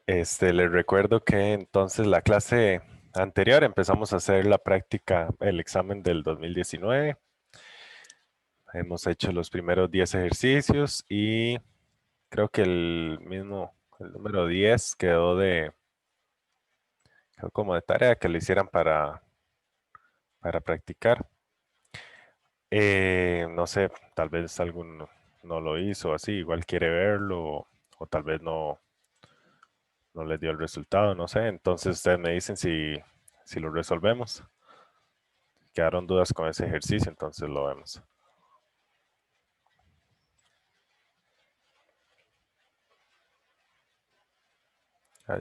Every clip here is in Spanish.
Les recuerdo que entonces la clase anterior empezamos a hacer la práctica, el examen del 2019. Hemos hecho los primeros 10 ejercicios y creo que el número 10 quedó como de tarea que le hicieran para practicar. No sé, tal vez alguno no lo hizo así, igual quiere verlo o tal vez no les dio el resultado, no sé. Entonces ustedes me dicen si lo resolvemos. Quedaron dudas con ese ejercicio, entonces lo vemos. Ah,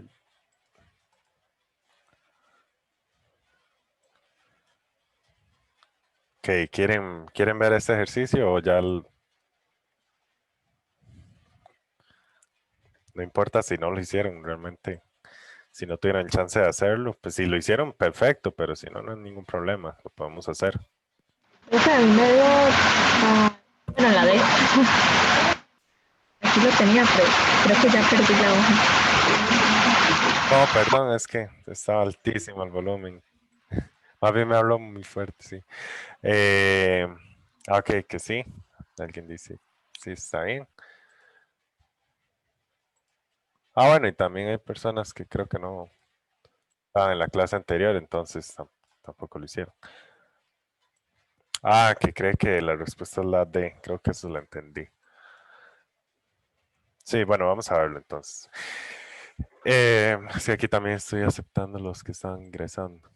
ok, ¿quieren ver este ejercicio o ya no importa si no lo hicieron realmente? Si no tuvieron el chance de hacerlo, pues si lo hicieron, perfecto, pero si no, no hay ningún problema, lo podemos hacer. Ese del medio, bueno, la D. Aquí lo tenía, pero creo que ya perdí la hoja. No, perdón, es que estaba altísimo el volumen. Más bien me habló muy fuerte, sí. Eh, ok, que sí. Alguien dice, sí, está bien. Bueno, y también hay personas que creo que no estaban en la clase anterior, entonces tampoco lo hicieron. Que cree que la respuesta es la D. Creo que eso lo entendí. Sí, bueno, vamos a verlo entonces. Sí, aquí también estoy aceptando los que están ingresando.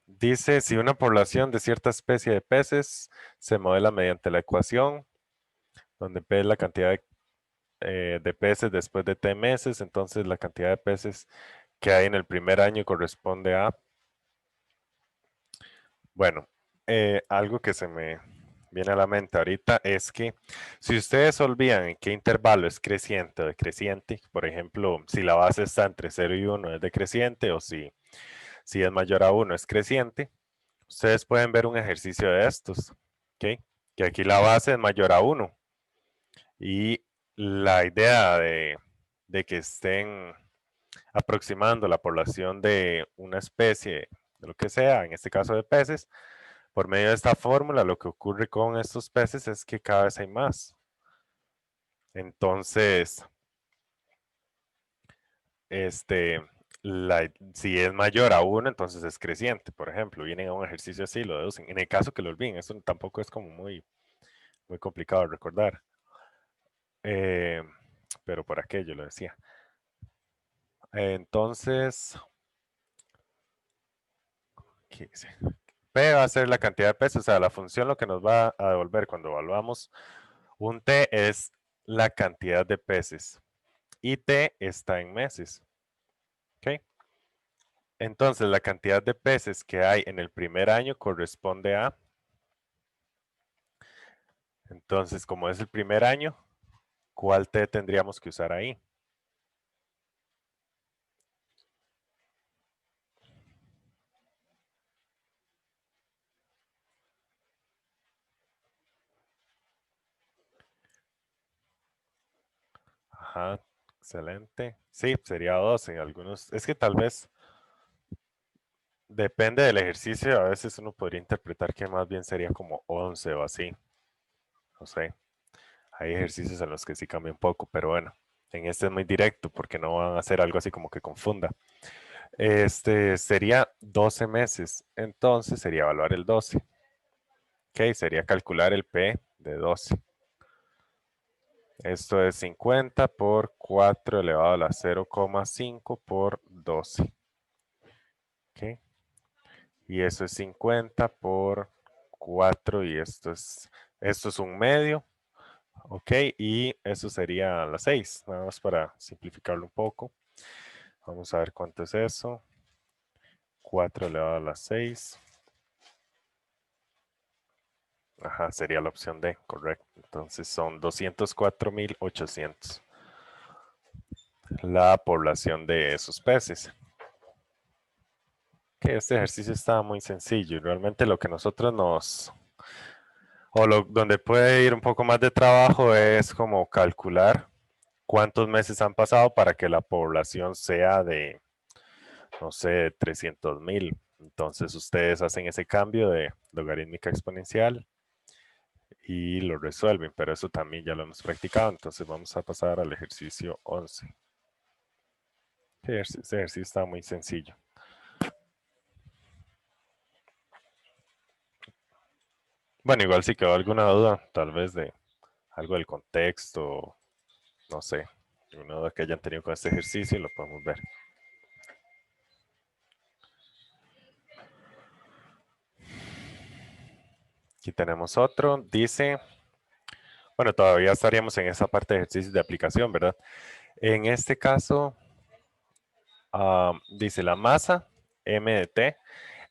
Dice, si una población de cierta especie de peces se modela mediante la ecuación, donde P es la cantidad de peces después de T meses, entonces la cantidad de peces que hay en el primer año corresponde a, bueno, algo que se me viene a la mente ahorita es que si ustedes olvidan en qué intervalo es creciente o decreciente, por ejemplo, si la base está entre 0 y 1 es decreciente o si es mayor a 1 es creciente, ustedes pueden ver un ejercicio de estos, ¿ok? Que aquí la base es mayor a 1 y la idea de que estén aproximando la población de una especie, de lo que sea, en este caso de peces, por medio de esta fórmula, lo que ocurre con estos peces es que cada vez hay más. Entonces, este, si es mayor a 1, entonces es creciente, por ejemplo. Vienen a un ejercicio así, lo deducen. En el caso que lo olviden, eso tampoco es como muy complicado de recordar. Eh, pero por aquello lo decía. Entonces, ¿qué dice? P va a ser la cantidad de pesos, o sea, la función lo que nos va a devolver cuando evaluamos un T es la cantidad de peces y T está en meses. ¿Ok? Entonces, la cantidad de peces que hay en el primer año corresponde a, entonces, como es el primer año, ¿cuál T tendríamos que usar ahí? Ajá, excelente. Sí, sería 12 en algunos. Es que tal vez depende del ejercicio. A veces uno podría interpretar que más bien sería como 11 o así. No sé. Hay ejercicios en los que sí cambia un poco, pero bueno, en este es muy directo porque no van a hacer algo así como que confunda. Este sería 12 meses, entonces sería evaluar el 12. Ok, sería calcular el P de 12. Esto es 50 por 4 elevado a la 0,5 por 12. Ok, y eso es 50 por 4 y esto es un medio. Ok, y eso sería las 6, nada más para simplificarlo un poco. Vamos a ver cuánto es eso. 4 elevado a las 6. Ajá, sería la opción D, correcto. Entonces son 204.800 la población de esos peces. Que este ejercicio está muy sencillo y realmente lo que nosotros donde puede ir un poco más de trabajo es como calcular cuántos meses han pasado para que la población sea de, no sé, 300,000. Entonces ustedes hacen ese cambio de logarítmica exponencial y lo resuelven, pero eso también ya lo hemos practicado. Entonces vamos a pasar al ejercicio 11. Ese ejercicio está muy sencillo. Bueno, igual si quedó alguna duda, tal vez de algo del contexto, no sé, alguna duda que hayan tenido con este ejercicio, lo podemos ver. Aquí tenemos otro, dice, bueno, todavía estaríamos en esa parte de ejercicios de aplicación, ¿verdad? En este caso, dice la masa m de t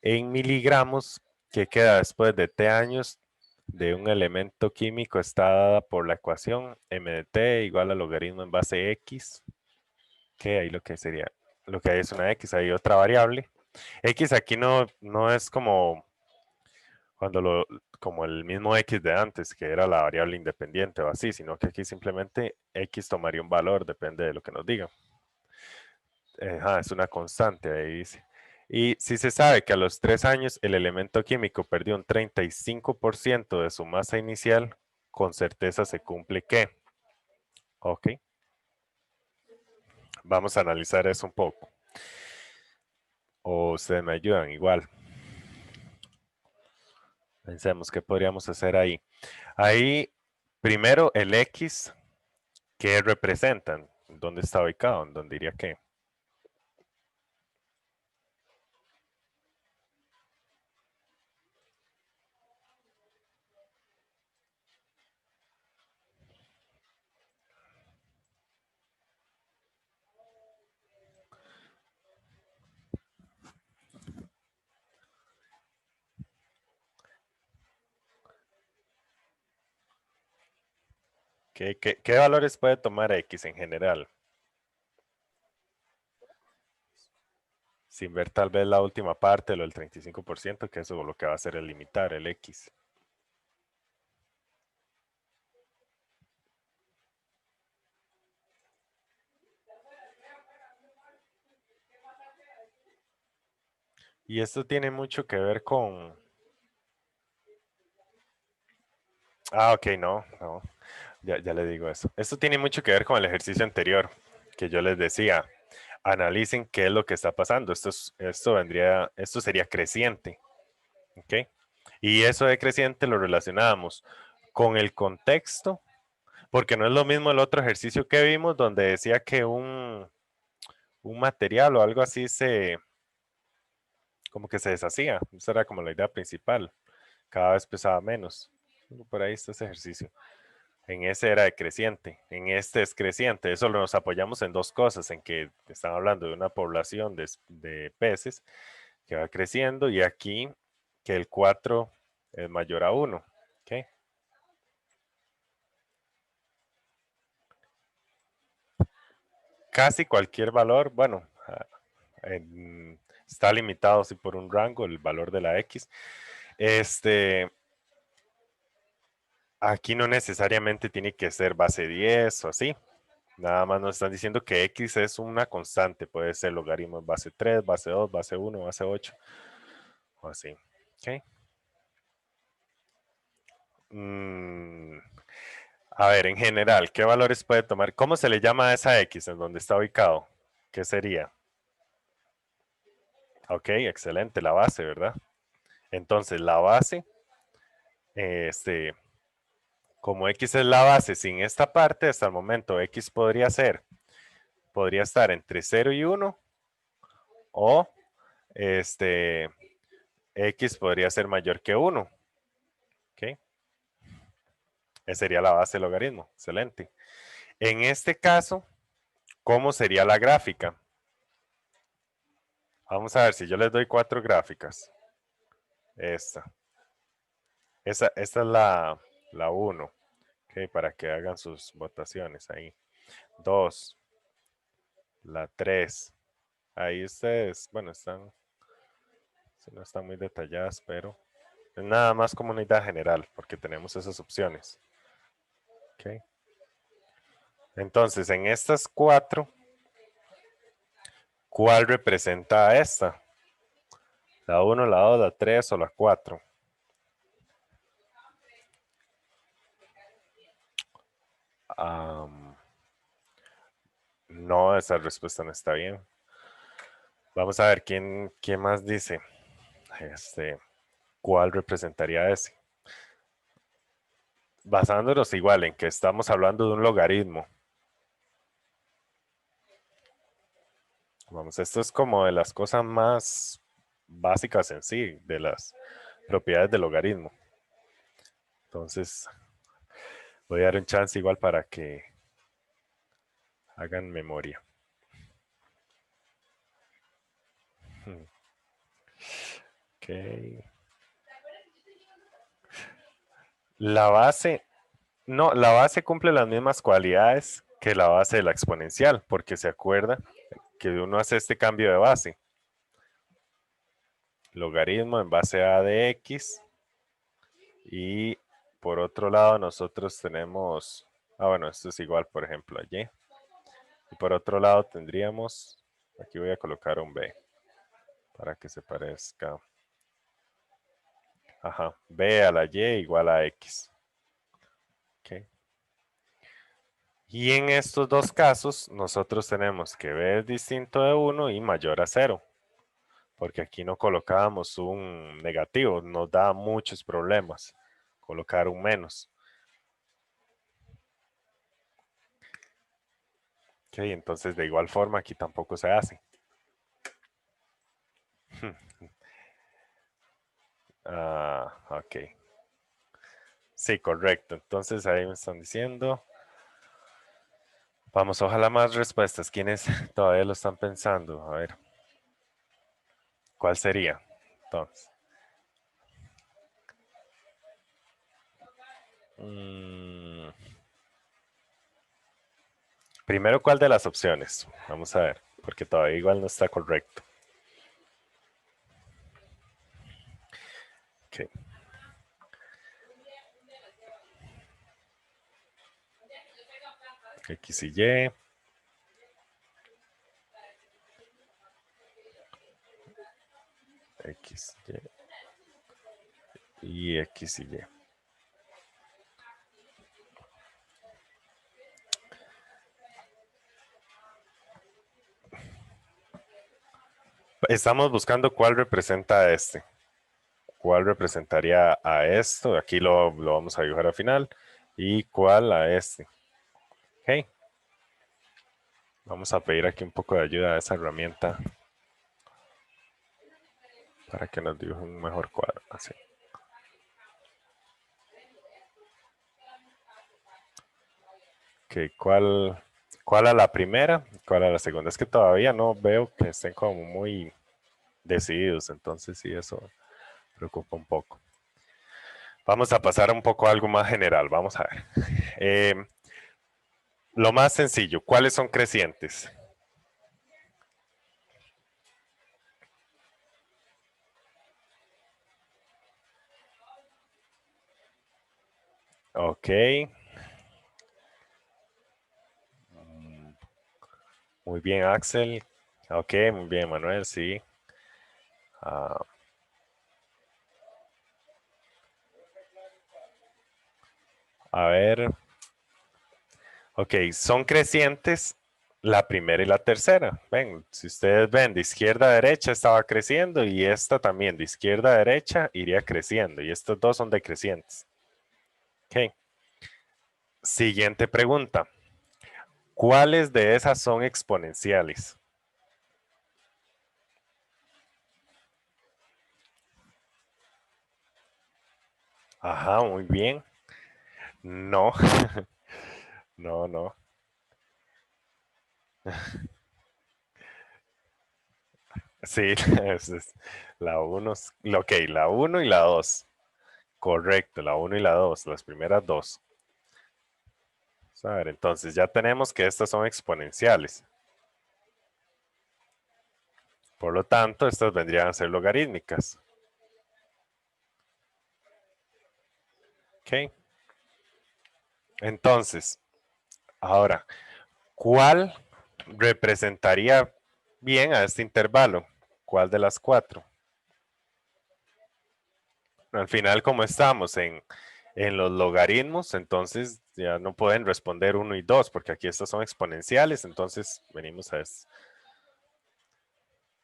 en miligramos que queda después de t años de un elemento químico está dada por la ecuación m de t igual al logaritmo en base x, que ahí lo que sería, lo que hay es una x, hay otra variable. X aquí no es como cuando como el mismo x de antes, que era la variable independiente o así, sino que aquí simplemente x tomaría un valor, depende de lo que nos diga. Es una constante, ahí dice. Y si se sabe que a los 3 años el elemento químico perdió un 35% de su masa inicial, con certeza se cumple que. Ok. Vamos a analizar eso un poco. O ustedes me ayudan igual. Pensemos qué podríamos hacer ahí. Ahí, primero el X, ¿qué representan? ¿Dónde está ubicado? ¿En dónde diría que? ¿Qué valores puede tomar X en general? Sin ver tal vez la última parte, lo del 35%, que eso lo que va a hacer es limitar el X. Y esto tiene mucho que ver con... ok, no. Ya le digo eso. Esto tiene mucho que ver con el ejercicio anterior, que yo les decía. Analicen qué es lo que está pasando. Esto sería creciente. ¿Ok? Y eso de creciente lo relacionábamos con el contexto, porque no es lo mismo el otro ejercicio que vimos, donde decía que un material o algo así como que se deshacía. Esa era como la idea principal. Cada vez pesaba menos. Por ahí está ese ejercicio. En ese era decreciente, en este es creciente. Eso nos apoyamos en dos cosas, en que están hablando de una población de peces que va creciendo y aquí que el 4 es mayor a 1. ¿Okay? Casi cualquier valor, bueno, está limitado sí, por un rango, el valor de la X. Aquí no necesariamente tiene que ser base 10 o así. Nada más nos están diciendo que X es una constante. Puede ser logaritmo en base 3, base 2, base 1, base 8 o así. ¿Okay? Mm, a ver, en general, ¿qué valores puede tomar? ¿Cómo se le llama a esa X en donde está ubicado? ¿Qué sería? Ok, excelente, la base, ¿verdad? Entonces, la base, este, como X es la base sin esta parte, hasta el momento X podría estar entre 0 y 1 o X podría ser mayor que 1. ¿Ok? Esa sería la base del logaritmo. Excelente. En este caso, ¿cómo sería la gráfica? Vamos a ver si yo les doy 4 gráficas. Esta. Esta es la 1. Okay, para que hagan sus votaciones ahí. 2. La 3. Ahí ustedes, bueno, no están muy detalladas, pero es nada más como una idea general, porque tenemos esas opciones. Okay. Entonces, en estas cuatro, ¿cuál representa a esta? ¿La 1, la 2, la 3 o la 4? No, esa respuesta no está bien. Vamos a ver quién más dice. ¿Cuál representaría ese? Basándonos igual en que estamos hablando de un logaritmo. Vamos, esto es como de las cosas más básicas en sí, de las propiedades del logaritmo. Entonces, voy a dar un chance igual para que hagan memoria. Ok. La base, no, la base cumple las mismas cualidades que la base de la exponencial, porque se acuerda que uno hace este cambio de base. Logaritmo en base a de x. Y por otro lado nosotros tenemos, bueno, esto es igual, por ejemplo, a y. Y por otro lado tendríamos, aquí voy a colocar un b para que se parezca. Ajá, b a la y igual a x. Okay. Y en estos dos casos, nosotros tenemos que b es distinto de 1 y mayor a 0. Porque aquí no colocábamos un negativo, nos da muchos problemas colocar un menos. Ok, entonces de igual forma aquí tampoco se hace. Ok. Sí, correcto. Entonces ahí me están diciendo. Vamos, ojalá más respuestas. ¿Quiénes todavía lo están pensando? A ver. ¿Cuál sería? Entonces. Primero, ¿cuál de las opciones? Vamos a ver, porque todavía igual no está correcto. Ok. X y Y. X, Y. Y X y Y. Estamos buscando cuál representa a este. ¿Cuál representaría a esto? Aquí lo vamos a dibujar al final. ¿Y cuál a este? Ok. Vamos a pedir aquí un poco de ayuda a esa herramienta para que nos dibuje un mejor cuadro. Así. Ok, ¿cuál a la primera? ¿Cuál a la segunda? Es que todavía no veo que estén como muy decididos, entonces sí, eso preocupa un poco. Vamos a pasar un poco a algo más general, vamos a ver. Lo más sencillo, ¿cuáles son crecientes? Ok. Muy bien, Axel. Ok, muy bien, Manuel, sí. A ver. Ok, son crecientes la primera y la tercera. Ven, si ustedes ven, de izquierda a derecha estaba creciendo y esta también, de izquierda a derecha, iría creciendo. Y estos dos son decrecientes. Ok. Siguiente pregunta. ¿Cuáles de esas son exponenciales? Ajá, muy bien. No, no, no. Sí, es la 1, ok, la 1 y la 2. Correcto, la 1 y la 2, las primeras dos. Vamos a ver, entonces ya tenemos que estas son exponenciales. Por lo tanto, estas vendrían a ser logarítmicas. Ok. Entonces, Ahora, ¿cuál representaría bien a este intervalo? ¿Cuál de las cuatro? Al final, como estamos en los logaritmos, entonces ya no pueden responder 1 y 2, porque aquí estas son exponenciales, entonces venimos a esto.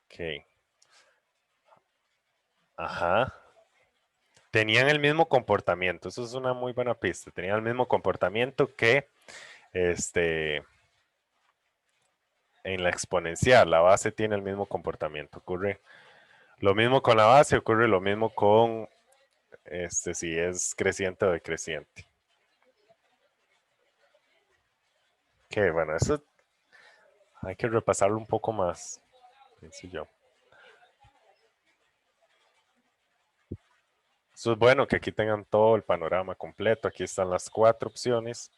Ok. Ajá. Tenían el mismo comportamiento, eso es una muy buena pista. Tenían el mismo comportamiento que en la exponencial. La base tiene el mismo comportamiento. Ocurre lo mismo con la base, ocurre lo mismo con si es creciente o decreciente. Que bueno, eso hay que repasarlo un poco más, pienso yo. Eso es bueno que aquí tengan todo el panorama completo. Aquí están las cuatro opciones.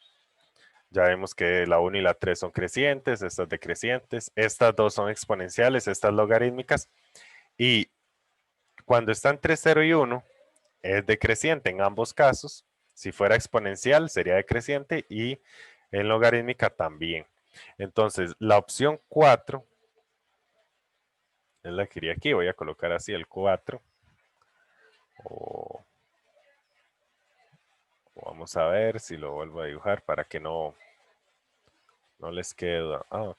Ya vemos que la 1 y la 3 son crecientes, estas decrecientes, estas dos son exponenciales, estas logarítmicas. Y cuando están entre 0 y 1, es decreciente en ambos casos. Si fuera exponencial, sería decreciente y en logarítmica también. Entonces, la opción 4 es la que iría aquí. Voy a colocar así el 4. O vamos a ver si lo vuelvo a dibujar para que no les quede duda. Voy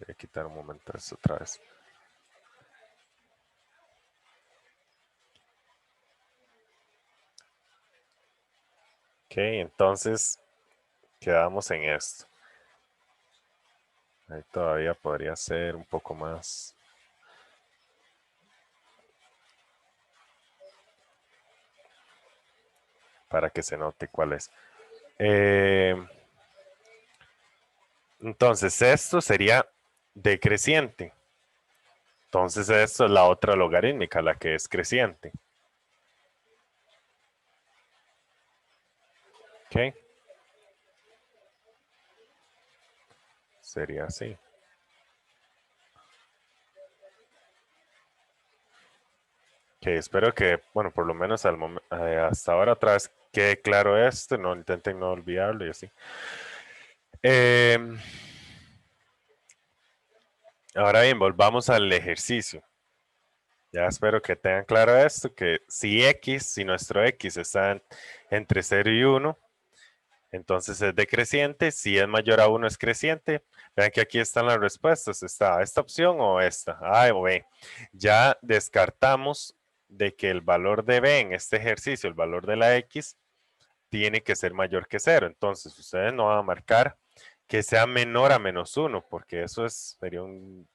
a quitar un momento esto otra vez. Ok, entonces quedamos en esto. Ahí todavía podría ser un poco más. Para que se note cuál es. Entonces, esto sería decreciente. Entonces, esto es la otra logarítmica, la que es creciente. Ok. Sería así. Ok, espero que, bueno, por lo menos hasta ahora otra vez quede claro esto. No intenten no olvidarlo y así. Ahora bien, volvamos al ejercicio. Ya espero que tengan claro esto, que si nuestro X está entre 0 y 1, entonces es decreciente. Si es mayor a 1 es creciente. Vean que aquí están las respuestas. Está esta opción o esta, A o B. Ya descartamos de que el valor de B en este ejercicio, el valor de la X, tiene que ser mayor que 0. Entonces ustedes no van a marcar que sea menor a -1, porque eso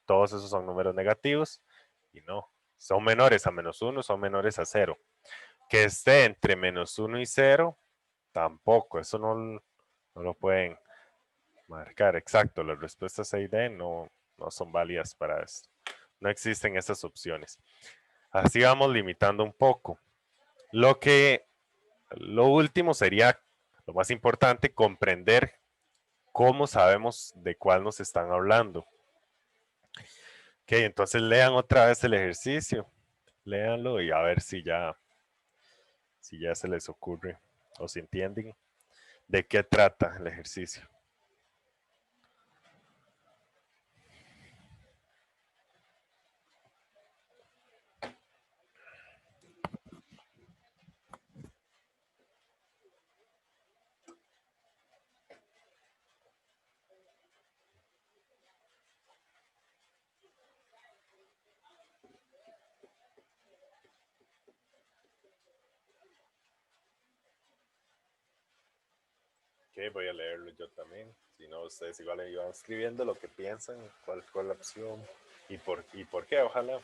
todos esos son números negativos y no. Son menores a -1, son menores a 0. Que esté entre -1 y 0, tampoco. Eso no lo pueden marcar. Exacto, las respuestas A y D no son válidas para esto. No existen esas opciones. Así vamos limitando un poco. Lo último sería, lo más importante, comprender cómo sabemos de cuál nos están hablando. Ok, entonces lean otra vez el ejercicio. Léanlo y a ver si ya se les ocurre o si entienden de qué trata el ejercicio. Ok, voy a leerlo yo también. Si no, ustedes igual iban escribiendo lo que piensan, cuál fue la opción y por qué. Ojalá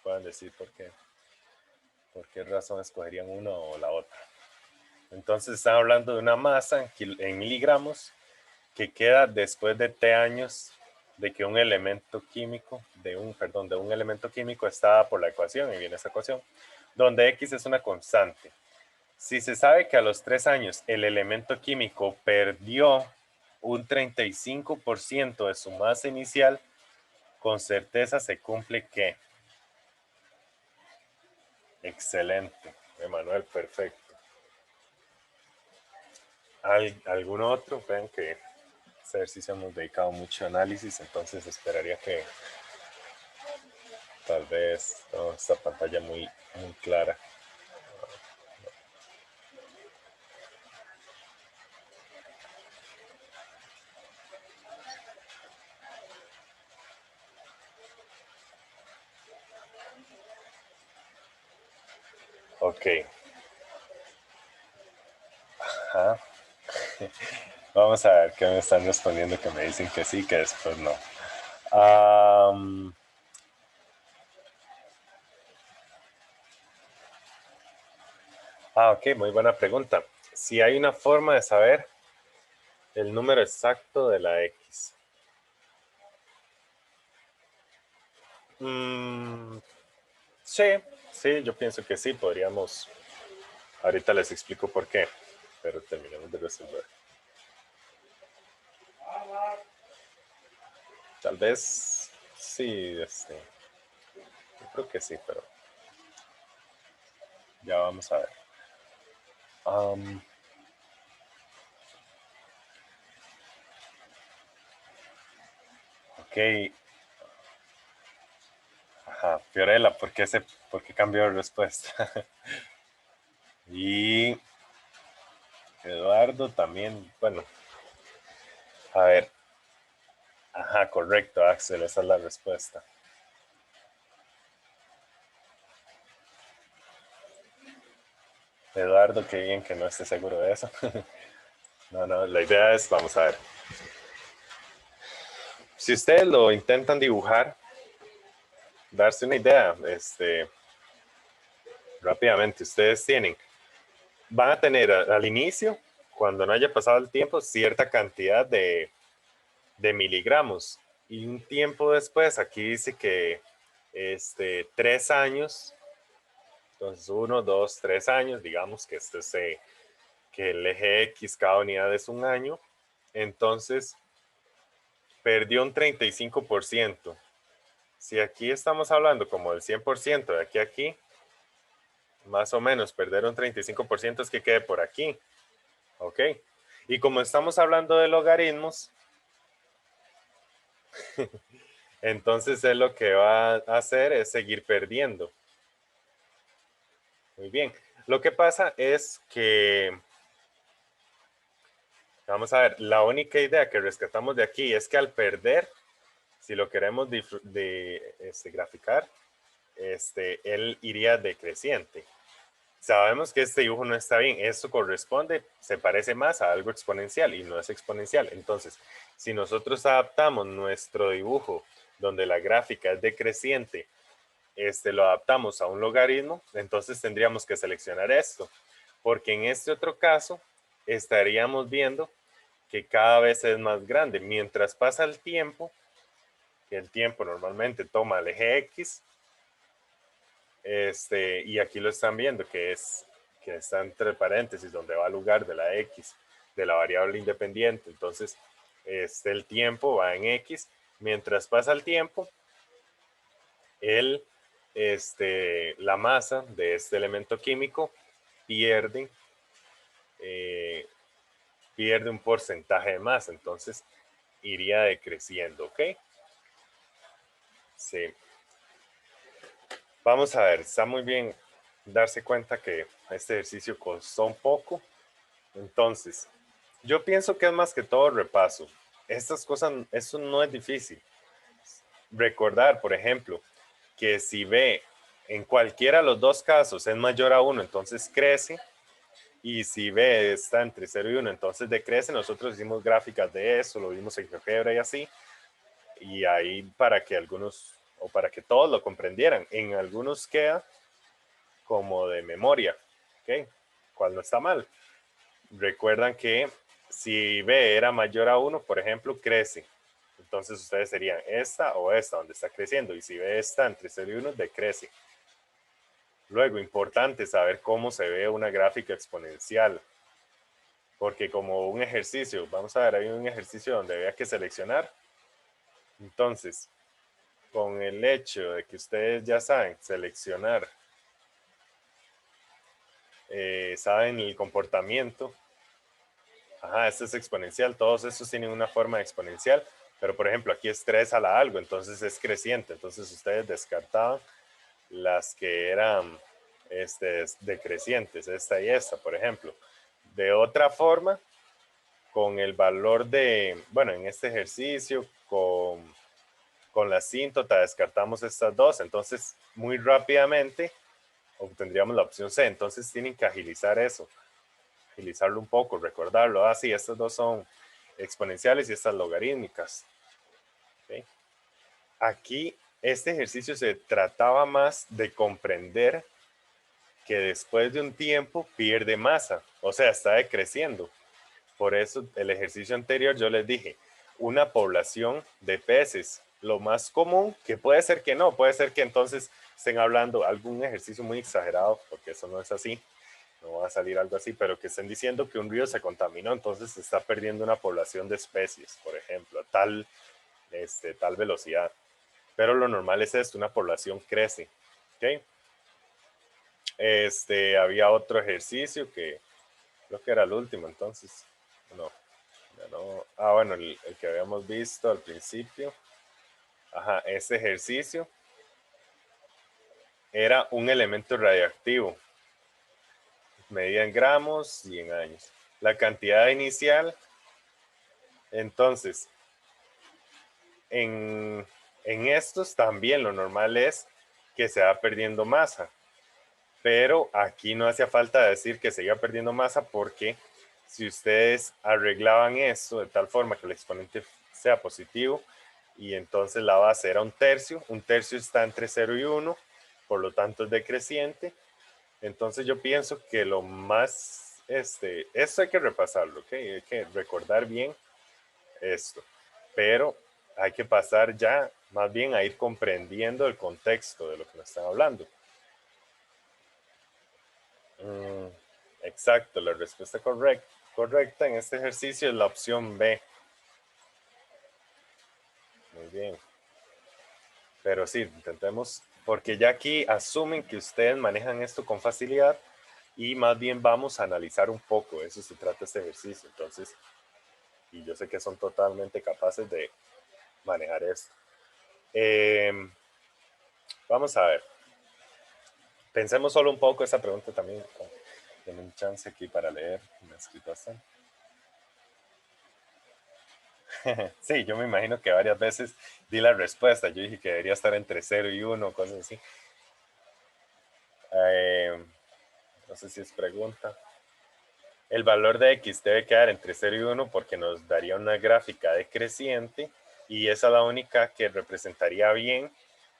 puedan decir por qué razón escogerían una o la otra. Entonces están hablando de una masa en miligramos que queda después de T años de que un elemento químico, de un elemento químico está por la ecuación, y viene esa ecuación, donde X es una constante. Si se sabe que a los 3 años el elemento químico perdió un 35% de su masa inicial, con certeza se cumple que. Excelente, Emanuel, perfecto. ¿Algún otro? Vean que Este ejercicio hemos dedicado mucho análisis, entonces esperaría que tal vez no, esta pantalla muy clara. Ok. Ajá. Vamos a ver qué me están respondiendo, que me dicen que sí, que después no. Ok, muy buena pregunta. Si hay una forma de saber el número exacto de la X. Sí, sí, yo pienso que sí, podríamos. Ahorita les explico por qué, pero terminemos de resolver. Tal vez sí, yo creo que sí, pero ya vamos a ver. Ok, ajá, Fiorella, ¿por qué cambió de respuesta? Y Eduardo también, bueno, a ver, ajá, correcto, Axel, esa es la respuesta. Eduardo, qué bien que no esté seguro de eso. No, no, la idea es, vamos a ver. Si ustedes lo intentan dibujar, darse una idea, rápidamente, van a tener al inicio, cuando no haya pasado el tiempo, cierta cantidad de miligramos. Y un tiempo después, aquí dice que 3 años, entonces 1, 2, 3 años, digamos que que el eje X, cada unidad es un año, entonces perdió un 35%. Si aquí estamos hablando como del 100% de aquí a aquí, más o menos perder un 35% es que quede por aquí. ¿Ok? Y como estamos hablando de logaritmos, entonces él lo que va a hacer es seguir perdiendo. Muy bien. Lo que pasa es que, vamos a ver, la única idea que rescatamos de aquí es que al perder, si lo queremos graficar, él iría decreciente. Sabemos que este dibujo no está bien. Esto corresponde, se parece más a algo exponencial y no es exponencial. Entonces, si nosotros adaptamos nuestro dibujo donde la gráfica es decreciente, lo adaptamos a un logaritmo, entonces tendríamos que seleccionar esto. Porque en este otro caso, estaríamos viendo que cada vez es más grande. Mientras pasa el tiempo, que el tiempo normalmente toma el eje X, y aquí lo están viendo, que está entre paréntesis, donde va al lugar de la X, de la variable independiente. Entonces, el tiempo va en X. Mientras pasa el tiempo, el, la masa de este elemento químico pierde, pierde un porcentaje de masa. Entonces, iría decreciendo, ¿ok? Sí. Vamos a ver, está muy bien darse cuenta que este ejercicio costó un poco. Entonces, yo pienso que es más que todo repaso. Estas cosas, eso no es difícil. Recordar, por ejemplo, que si B en cualquiera de los dos casos es mayor a 1, entonces crece. Y si B está entre 0 y 1, entonces decrece. Nosotros hicimos gráficas de eso, lo vimos en GeoGebra y así. Y ahí para que algunos, o para que todos lo comprendieran, en algunos queda como de memoria, ¿ok? Cual no está mal. Recuerdan que si B era mayor a 1, por ejemplo, crece. Entonces ustedes serían esta o esta, donde está creciendo. Y si B está entre 0 y 1, decrece. Luego, importante saber cómo se ve una gráfica exponencial. Porque como un ejercicio, vamos a ver, hay un ejercicio donde había que seleccionar. Entonces, con el hecho de que ustedes ya saben seleccionar, saben el comportamiento, Ajá, este es exponencial. Todos estos tienen una forma exponencial. Pero, por ejemplo, aquí es 3 a la algo, entonces es creciente. Entonces ustedes descartaban las que eran decrecientes, esta y esta, por ejemplo. De otra forma, con el valor de, bueno, en este ejercicio, con la asíntota descartamos estas dos, entonces muy rápidamente obtendríamos la opción C. Entonces tienen que agilizar eso, agilizarlo un poco, recordarlo. Ah, sí, estas dos son exponenciales y estas logarítmicas. ¿Okay? Aquí este ejercicio se trataba más de comprender que después de un tiempo pierde masa, o sea, está decreciendo. Por eso el ejercicio anterior yo les dije, una población de peces, lo más común, que puede ser que no, puede ser que entonces estén hablando algún ejercicio muy exagerado, porque eso no es así, no va a salir algo así, pero que estén diciendo que un río se contaminó, entonces se está perdiendo una población de especies, por ejemplo, a tal velocidad. Pero lo normal es esto, una población crece. ¿Ok? Había otro ejercicio que creo que era el último, entonces, no, ya no. Ah, bueno, el que habíamos visto al principio. Ajá, ese ejercicio era un elemento radioactivo, medida en gramos y en años. La cantidad inicial, entonces, en, en estos también lo normal es que se va perdiendo masa, pero aquí no hacía falta decir que se iba perdiendo masa porque si ustedes arreglaban esto de tal forma que el exponente sea positivo y entonces la base era un tercio está entre 0 y 1, por lo tanto es decreciente, entonces yo pienso que lo más, esto hay que repasarlo, ¿ok? Hay que recordar bien esto, pero hay que pasar ya más bien a ir comprendiendo el contexto de lo que nos están hablando. Exacto, la respuesta correcta en este ejercicio es la opción B. Muy bien. Pero sí, intentemos, porque ya aquí asumen que ustedes manejan esto con facilidad y más bien vamos a analizar un poco, eso se trata este ejercicio. Entonces, y yo sé que son totalmente capaces de manejar esto. Vamos a ver. Pensemos solo un poco esa pregunta también. Denme un chance aquí para leer. Me he escrito hasta. Sí, yo me imagino que varias veces di la respuesta. Yo dije que debería estar entre 0 y 1, cosas así. No sé si es pregunta. El valor de x debe quedar entre 0 y 1 porque nos daría una gráfica decreciente y esa es la única que representaría bien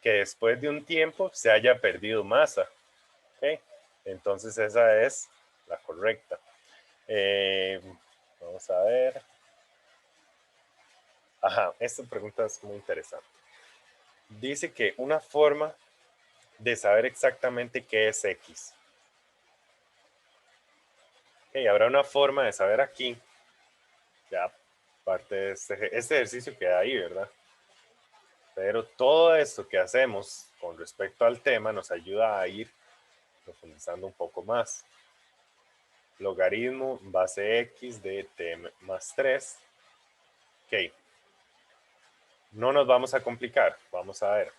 que después de un tiempo se haya perdido masa. ¿Okay? Entonces esa es la correcta. Vamos a ver. Ajá, esta pregunta es muy interesante. Dice que una forma de saber exactamente qué es X. Okay, habrá una forma de saber aquí, ya parte de este ejercicio queda ahí, ¿verdad? Pero todo esto que hacemos con respecto al tema nos ayuda a ir profundizando un poco más. Logaritmo base X de t más 3. Ok. No nos vamos a complicar, vamos a ver.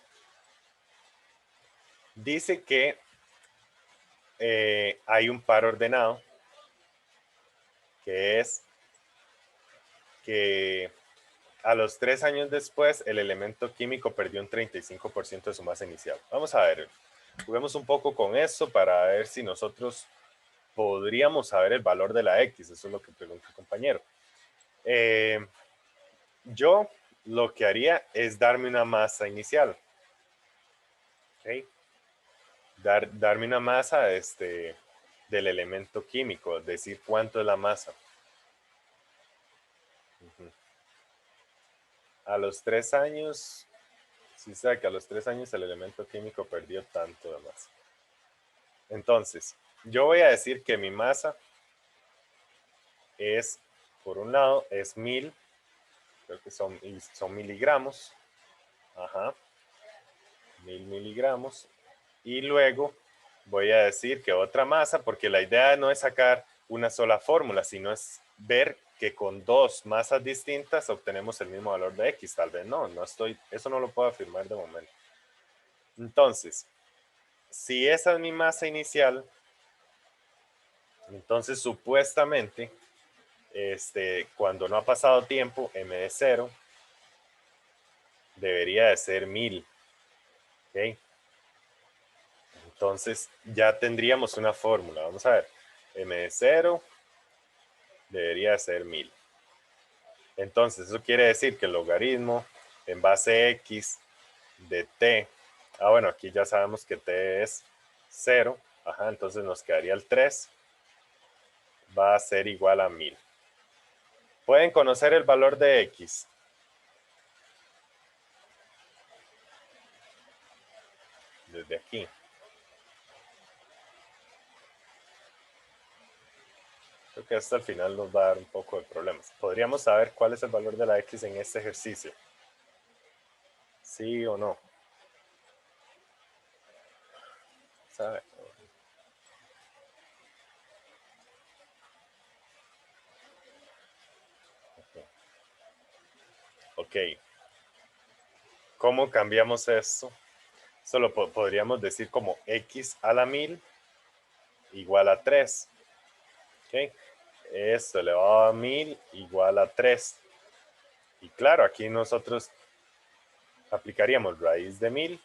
Dice que hay un par ordenado que es que a los 3 años después el elemento químico perdió un 35% de su masa inicial. Vamos a ver, juguemos un poco con eso para ver si nosotros podríamos saber el valor de la X. Eso es lo que pregunta el compañero. Yo lo que haría es darme una masa inicial. ¿Okay? Darme una masa del elemento químico, decir cuánto es la masa. A los 3 años, sí sabe que a los 3 años el elemento químico perdió tanto de masa. Entonces, yo voy a decir que mi masa es, por un lado, es 1000, creo que son miligramos. Ajá, 1000 miligramos. Y luego voy a decir que otra masa, porque la idea no es sacar una sola fórmula, sino es ver que con dos masas distintas obtenemos el mismo valor de X. Tal vez no, eso no lo puedo afirmar de momento. Entonces, si esa es mi masa inicial, entonces supuestamente, cuando no ha pasado tiempo, m de 0 debería de ser 1000. ¿Ok? Entonces ya tendríamos una fórmula. Vamos a ver. M de 0 debería de ser 1000. Entonces eso quiere decir que el logaritmo en base X de t, bueno, aquí ya sabemos que t es 0, entonces nos quedaría el 3, va a ser igual a 1000. ¿Pueden conocer el valor de X? Desde aquí. Creo que hasta el final nos va a dar un poco de problemas. Podríamos saber cuál es el valor de la X en este ejercicio. ¿Sí o no? ¿Sabe? Ok. ¿Cómo cambiamos esto? Solo podríamos decir como X a la 1000 igual a 3. ¿Ok? Esto elevado a 1000 igual a 3. Y claro, aquí nosotros aplicaríamos raíz de 1000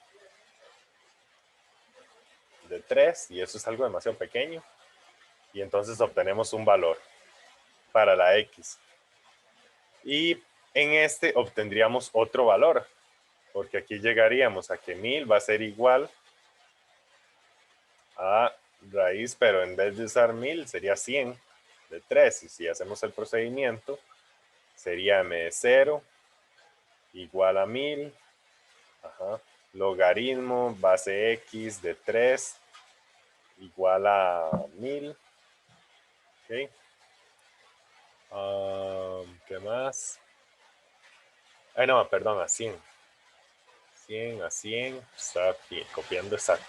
de 3, y eso es algo demasiado pequeño. Y entonces obtenemos un valor para la X. Y en este obtendríamos otro valor, porque aquí llegaríamos a que 1000 va a ser igual a raíz, pero en vez de usar 1000 sería 100 de 3. Y si hacemos el procedimiento, sería m de 0 igual a 1000, logaritmo base X de 3 igual a 1000. ¿Ok? ¿Qué más? No, perdón, a 100. 100 a 100, está copiando exacto.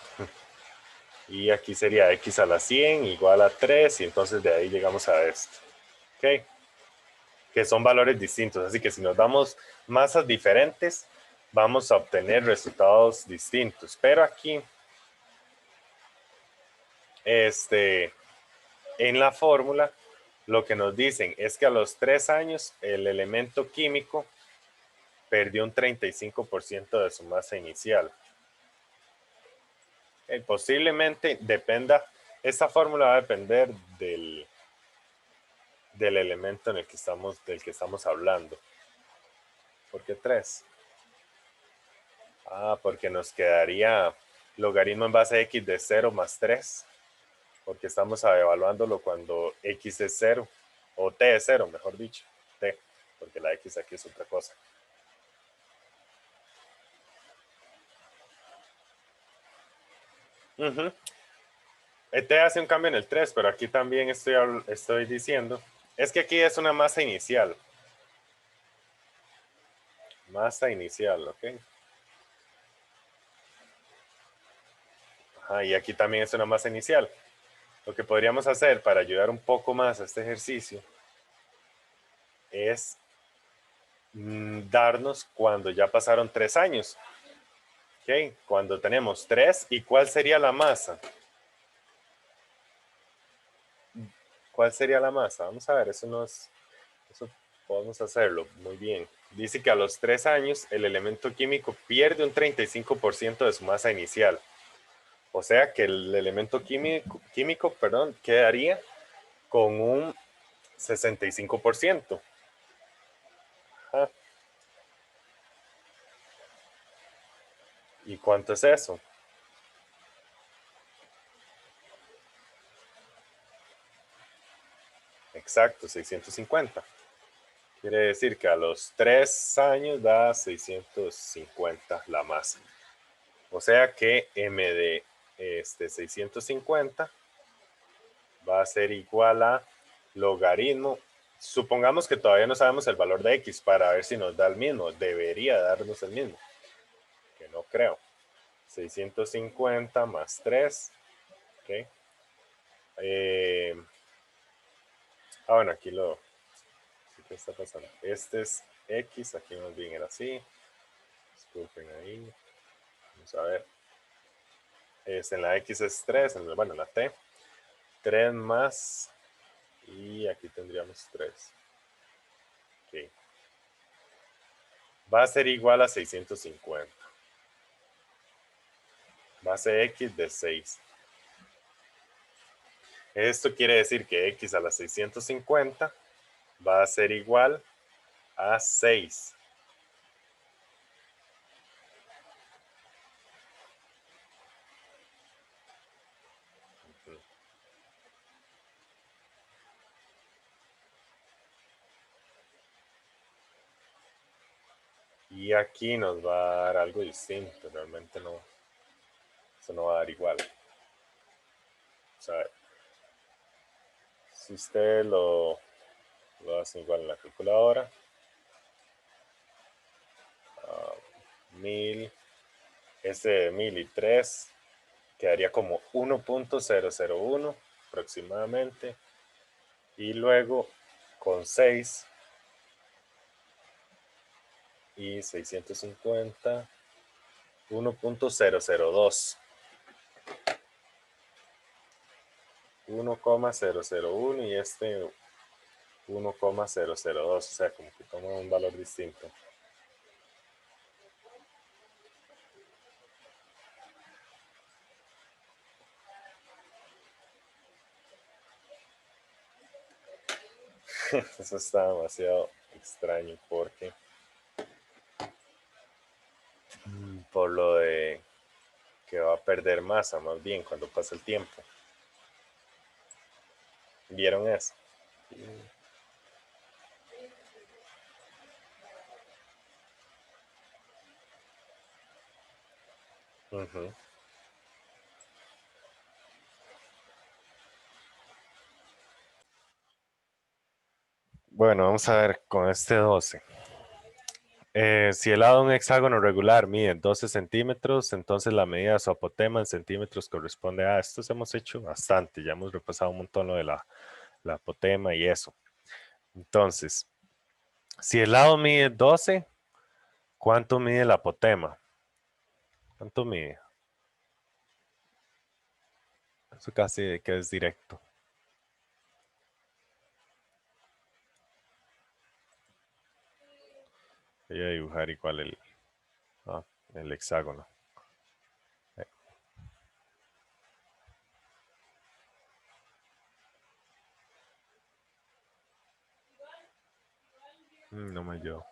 Y aquí sería X a la 100 igual a 3, y entonces de ahí llegamos a esto. ¿Ok? Que son valores distintos, así que si nos damos masas diferentes, vamos a obtener resultados distintos. Pero aquí, en la fórmula, lo que nos dicen es que a los 3 años el elemento químico perdió un 35% de su masa inicial. Posiblemente dependa, esta fórmula va a depender del elemento del que estamos hablando. ¿Por qué 3? Porque nos quedaría logaritmo en base X de 0 más 3, porque estamos evaluándolo cuando X es 0, o T es 0, mejor dicho, T, porque la X aquí es otra cosa. T hace un cambio en el 3, pero aquí también estoy diciendo, es que aquí es una masa inicial. Masa inicial, ¿ok? Y aquí también es una masa inicial. Lo que podríamos hacer para ayudar un poco más a este ejercicio es darnos cuando ya pasaron 3 años. ¿Ok? Cuando tenemos 3, ¿y cuál sería la masa? ¿Cuál sería la masa? Vamos a ver, eso podemos hacerlo muy bien. Dice que a los 3 años el elemento químico pierde un 35% de su masa inicial. O sea que el elemento químico, quedaría con un 65%. ¿Y cuánto es eso? Exacto, 650. Quiere decir que a los 3 años da 650 la masa. O sea que m de 650 va a ser igual a logaritmo. Supongamos que todavía no sabemos el valor de X para ver si nos da el mismo. Debería darnos el mismo, que no creo. 650 más 3. ¿Okay? Bueno, aquí ¿qué está pasando? Este es X, aquí más bien era así. Disculpen ahí. Vamos a ver. En la X es 3, bueno, en la T. 3 más, y aquí tendríamos 3. Ok. Va a ser igual a 650. Base X de 6. Esto quiere decir que X a la 650 va a ser igual a 6. Y aquí nos va a dar algo distinto. Realmente no, eso no va a dar igual. O sea, si ustedes lo hacen igual en la calculadora, 1000, este de 1000 y 3 quedaría como 1.001 aproximadamente. Y luego con 6 y 650, 1.002. 1,001 y este 1,002, o sea, como que toma un valor distinto. Eso está demasiado extraño porque por lo de que va a perder masa más bien cuando pasa el tiempo. ¿Vieron eso? Ujú. Bueno, vamos a ver con este 12. Si el lado de un hexágono regular mide 12 centímetros, entonces la medida de su apotema en centímetros corresponde a estos. Hemos hecho bastante, ya hemos repasado un montón lo de la apotema y eso. Entonces, si el lado mide 12, ¿cuánto mide la apotema? ¿Cuánto mide? Eso casi que es directo. Voy a dibujar igual el hexágono. No me ayudó.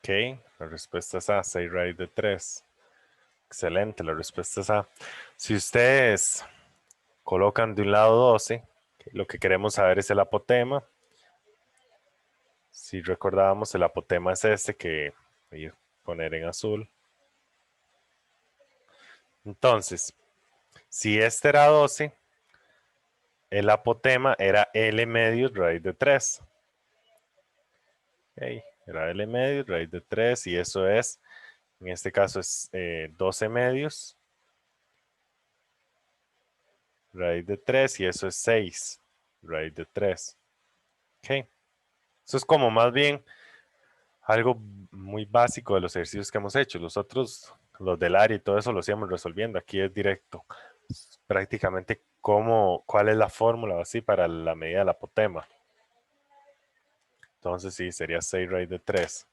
Ok, la respuesta es A, 6 raíz de 3. Excelente, la respuesta es A. Si ustedes colocan de un lado 12, lo que queremos saber es el apotema. Si recordábamos, el apotema es este que voy a poner en azul. Entonces, si este era 12, el apotema era L medios raíz de 3. Okay, era L medios raíz de 3 y eso es, en este caso es 12 medios raíz de 3 y eso es 6 raíz de 3. Ok, eso es como más bien algo muy básico de los ejercicios que hemos hecho. Los otros, los del área y todo eso, los íbamos resolviendo. Aquí es directo. Prácticamente cuál es la fórmula así para la medida del apotema. Entonces sí, sería 6 raíz de 3.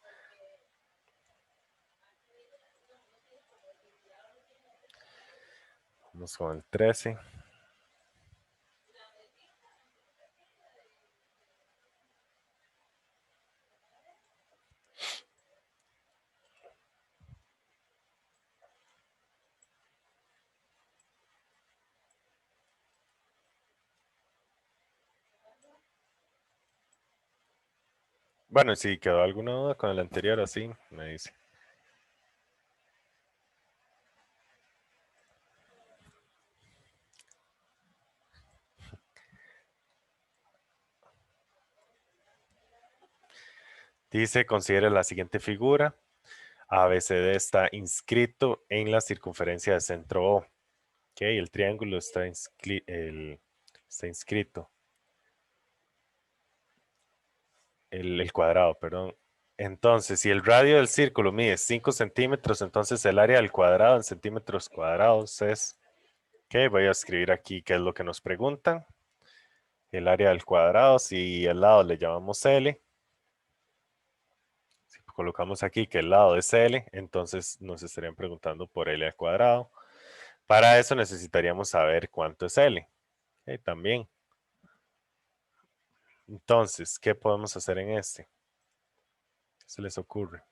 Vamos con el 13. Bueno, si quedó alguna duda con el anterior, así me dice. Dice, considere la siguiente figura. ABCD está inscrito en la circunferencia de centro O. Ok, el triángulo está inscrito. El cuadrado, perdón. Entonces, si el radio del círculo mide 5 centímetros, entonces el área del cuadrado en centímetros cuadrados es... Ok, voy a escribir aquí qué es lo que nos preguntan. El área del cuadrado, si el lado le llamamos L, si colocamos aquí que el lado es L, entonces nos estarían preguntando por L al cuadrado. Para eso necesitaríamos saber cuánto es L. Ok, también. Entonces, ¿qué podemos hacer en este? ¿Qué se les ocurre?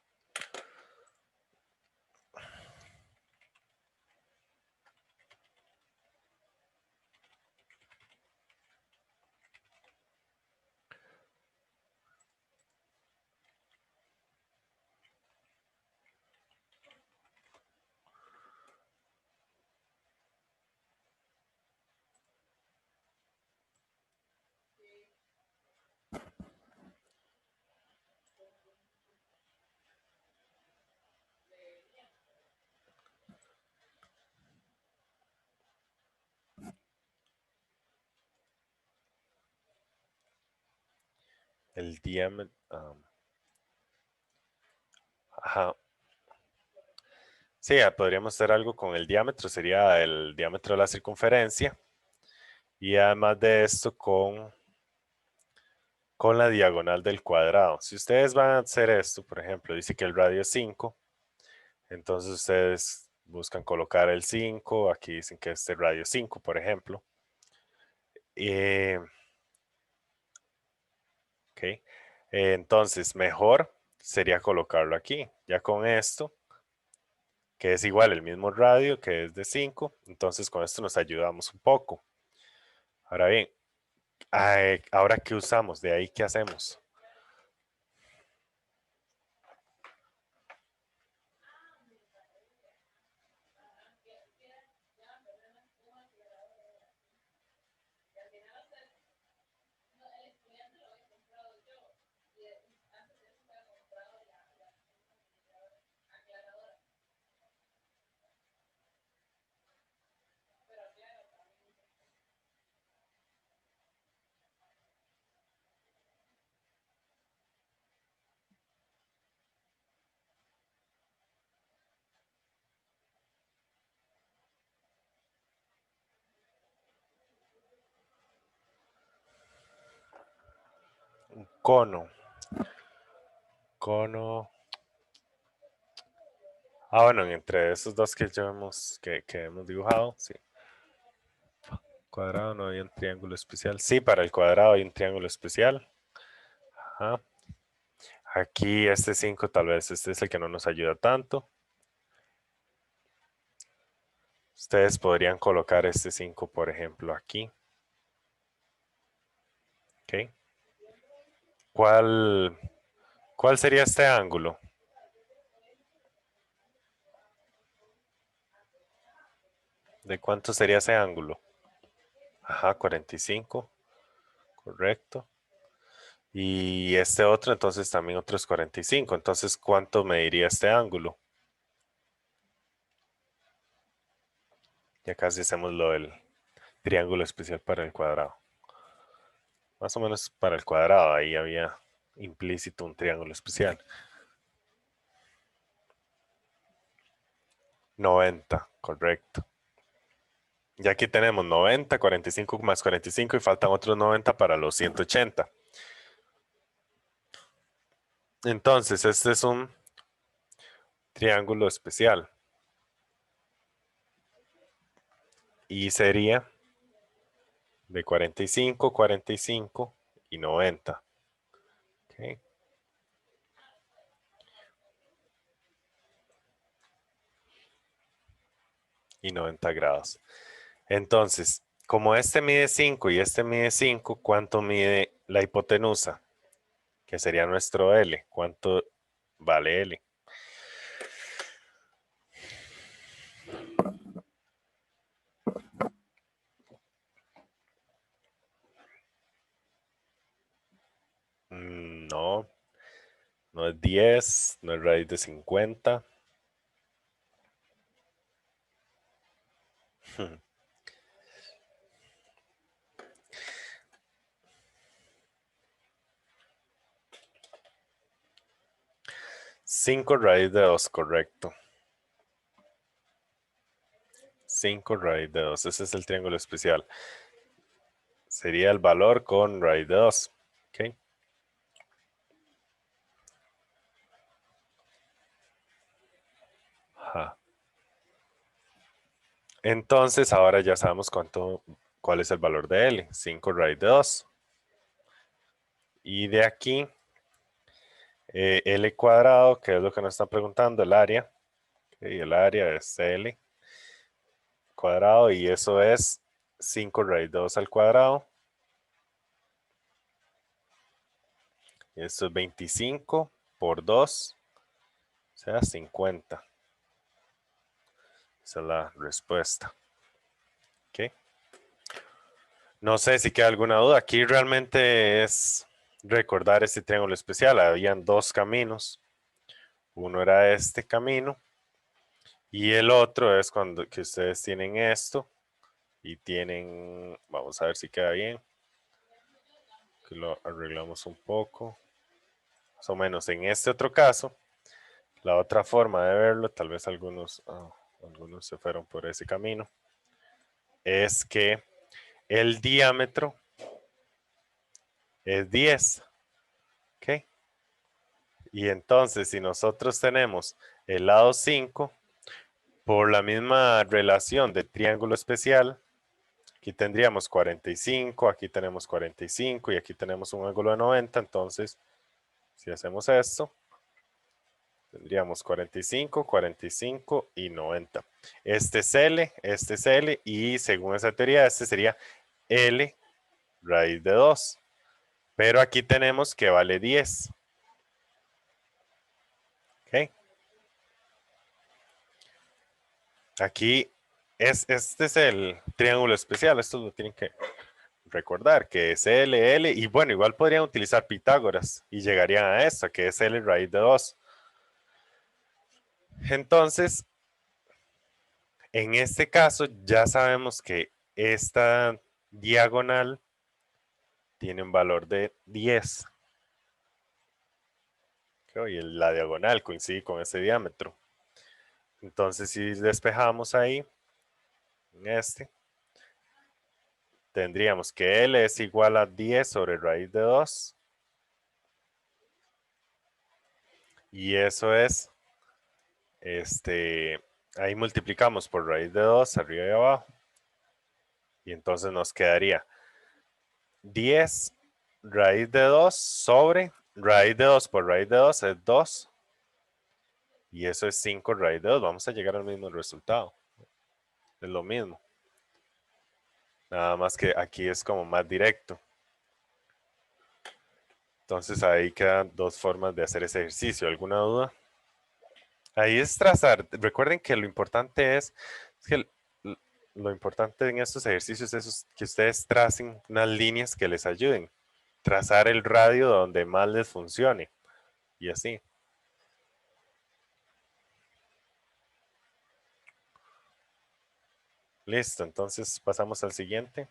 El diámetro. Ajá. Sí, podríamos hacer algo con el diámetro, sería el diámetro de la circunferencia. Y además de esto con la diagonal del cuadrado. Si ustedes van a hacer esto, por ejemplo, dice que el radio es 5, entonces ustedes buscan colocar el 5, aquí dicen que este radio es 5, por ejemplo. Ok, entonces mejor sería colocarlo aquí. Ya con esto, que es igual el mismo radio, que es de 5, entonces con esto nos ayudamos un poco. Ahora bien, ahora ¿qué usamos? De ahí, ¿qué hacemos? Cono. Cono. Bueno, entre esos dos que hemos dibujado, sí. Cuadrado, no hay un triángulo especial. Sí, para el cuadrado hay un triángulo especial. Ajá. Aquí este 5 tal vez este es el que no nos ayuda tanto. Ustedes podrían colocar este 5, por ejemplo, aquí. ¿Ok? ¿Cuál sería este ángulo? ¿De cuánto sería ese ángulo? Ajá, 45. Correcto. Y este otro, entonces también otros 45. Entonces, ¿cuánto mediría este ángulo? Ya casi hacemos lo del triángulo especial para el cuadrado. Más o menos para el cuadrado, ahí había implícito un triángulo especial. 90, correcto. Ya aquí tenemos 90, 45 más 45 y faltan otros 90 para los 180. Entonces, este es un triángulo especial. Y sería de 45, 45 y 90. Okay. Y 90 grados. Entonces, como este mide 5 y este mide 5, ¿cuánto mide la hipotenusa? Que sería nuestro L. ¿Cuánto vale L? No, No es 10, no es raíz de 50. Cinco raíz de 2, correcto. 5 raíz de 2, ese es el triángulo especial. Sería el valor con raíz de 2. ¿Ok? Ajá. Entonces ahora ya sabemos cuál es el valor de L. 5 raíz de 2. Y de aquí, L cuadrado, que es lo que nos están preguntando, el área. Okay, el área es L cuadrado y eso es 5 raíz de 2 al cuadrado. Y esto es 25 por 2, o sea, 50. Esa es la respuesta. ¿Ok? No sé si queda alguna duda. Aquí realmente es recordar este triángulo especial. Habían dos caminos. Uno era este camino y el otro es cuando que ustedes tienen esto y tienen, vamos a ver si queda bien, que lo arreglamos un poco, más o menos en este otro caso. La otra forma de verlo, tal vez algunos se fueron por ese camino, es que el diámetro es 10. ¿Ok? Y entonces, si nosotros tenemos el lado 5, por la misma relación de triángulo especial, aquí tendríamos 45, aquí tenemos 45 y aquí tenemos un ángulo de 90. Entonces, si hacemos esto, tendríamos 45, 45 y 90. Este es L y según esa teoría, este sería L raíz de 2. Pero aquí tenemos que vale 10. ¿Ok? Aquí este es el triángulo especial. Esto lo tienen que recordar, que es L, L. Y bueno, igual podrían utilizar Pitágoras y llegarían a esto, que es L raíz de 2. Entonces, en este caso ya sabemos que esta diagonal tiene un valor de 10. Y la diagonal coincide con ese diámetro. Entonces, si despejamos ahí, en este, tendríamos que L es igual a 10 sobre raíz de 2. Y eso es, ahí multiplicamos por raíz de 2 arriba y abajo. Y entonces nos quedaría 10 raíz de 2 sobre raíz de 2 por raíz de 2 es 2. Y eso es 5 raíz de 2. Vamos a llegar al mismo resultado. Es lo mismo. Nada más que aquí es como más directo. Entonces ahí quedan dos formas de hacer ese ejercicio. ¿Alguna duda? Ahí es trazar. Recuerden que lo importante es que lo importante en estos ejercicios es que ustedes tracen unas líneas que les ayuden. Trazar el radio donde más les funcione. Y así. Listo, entonces pasamos al siguiente.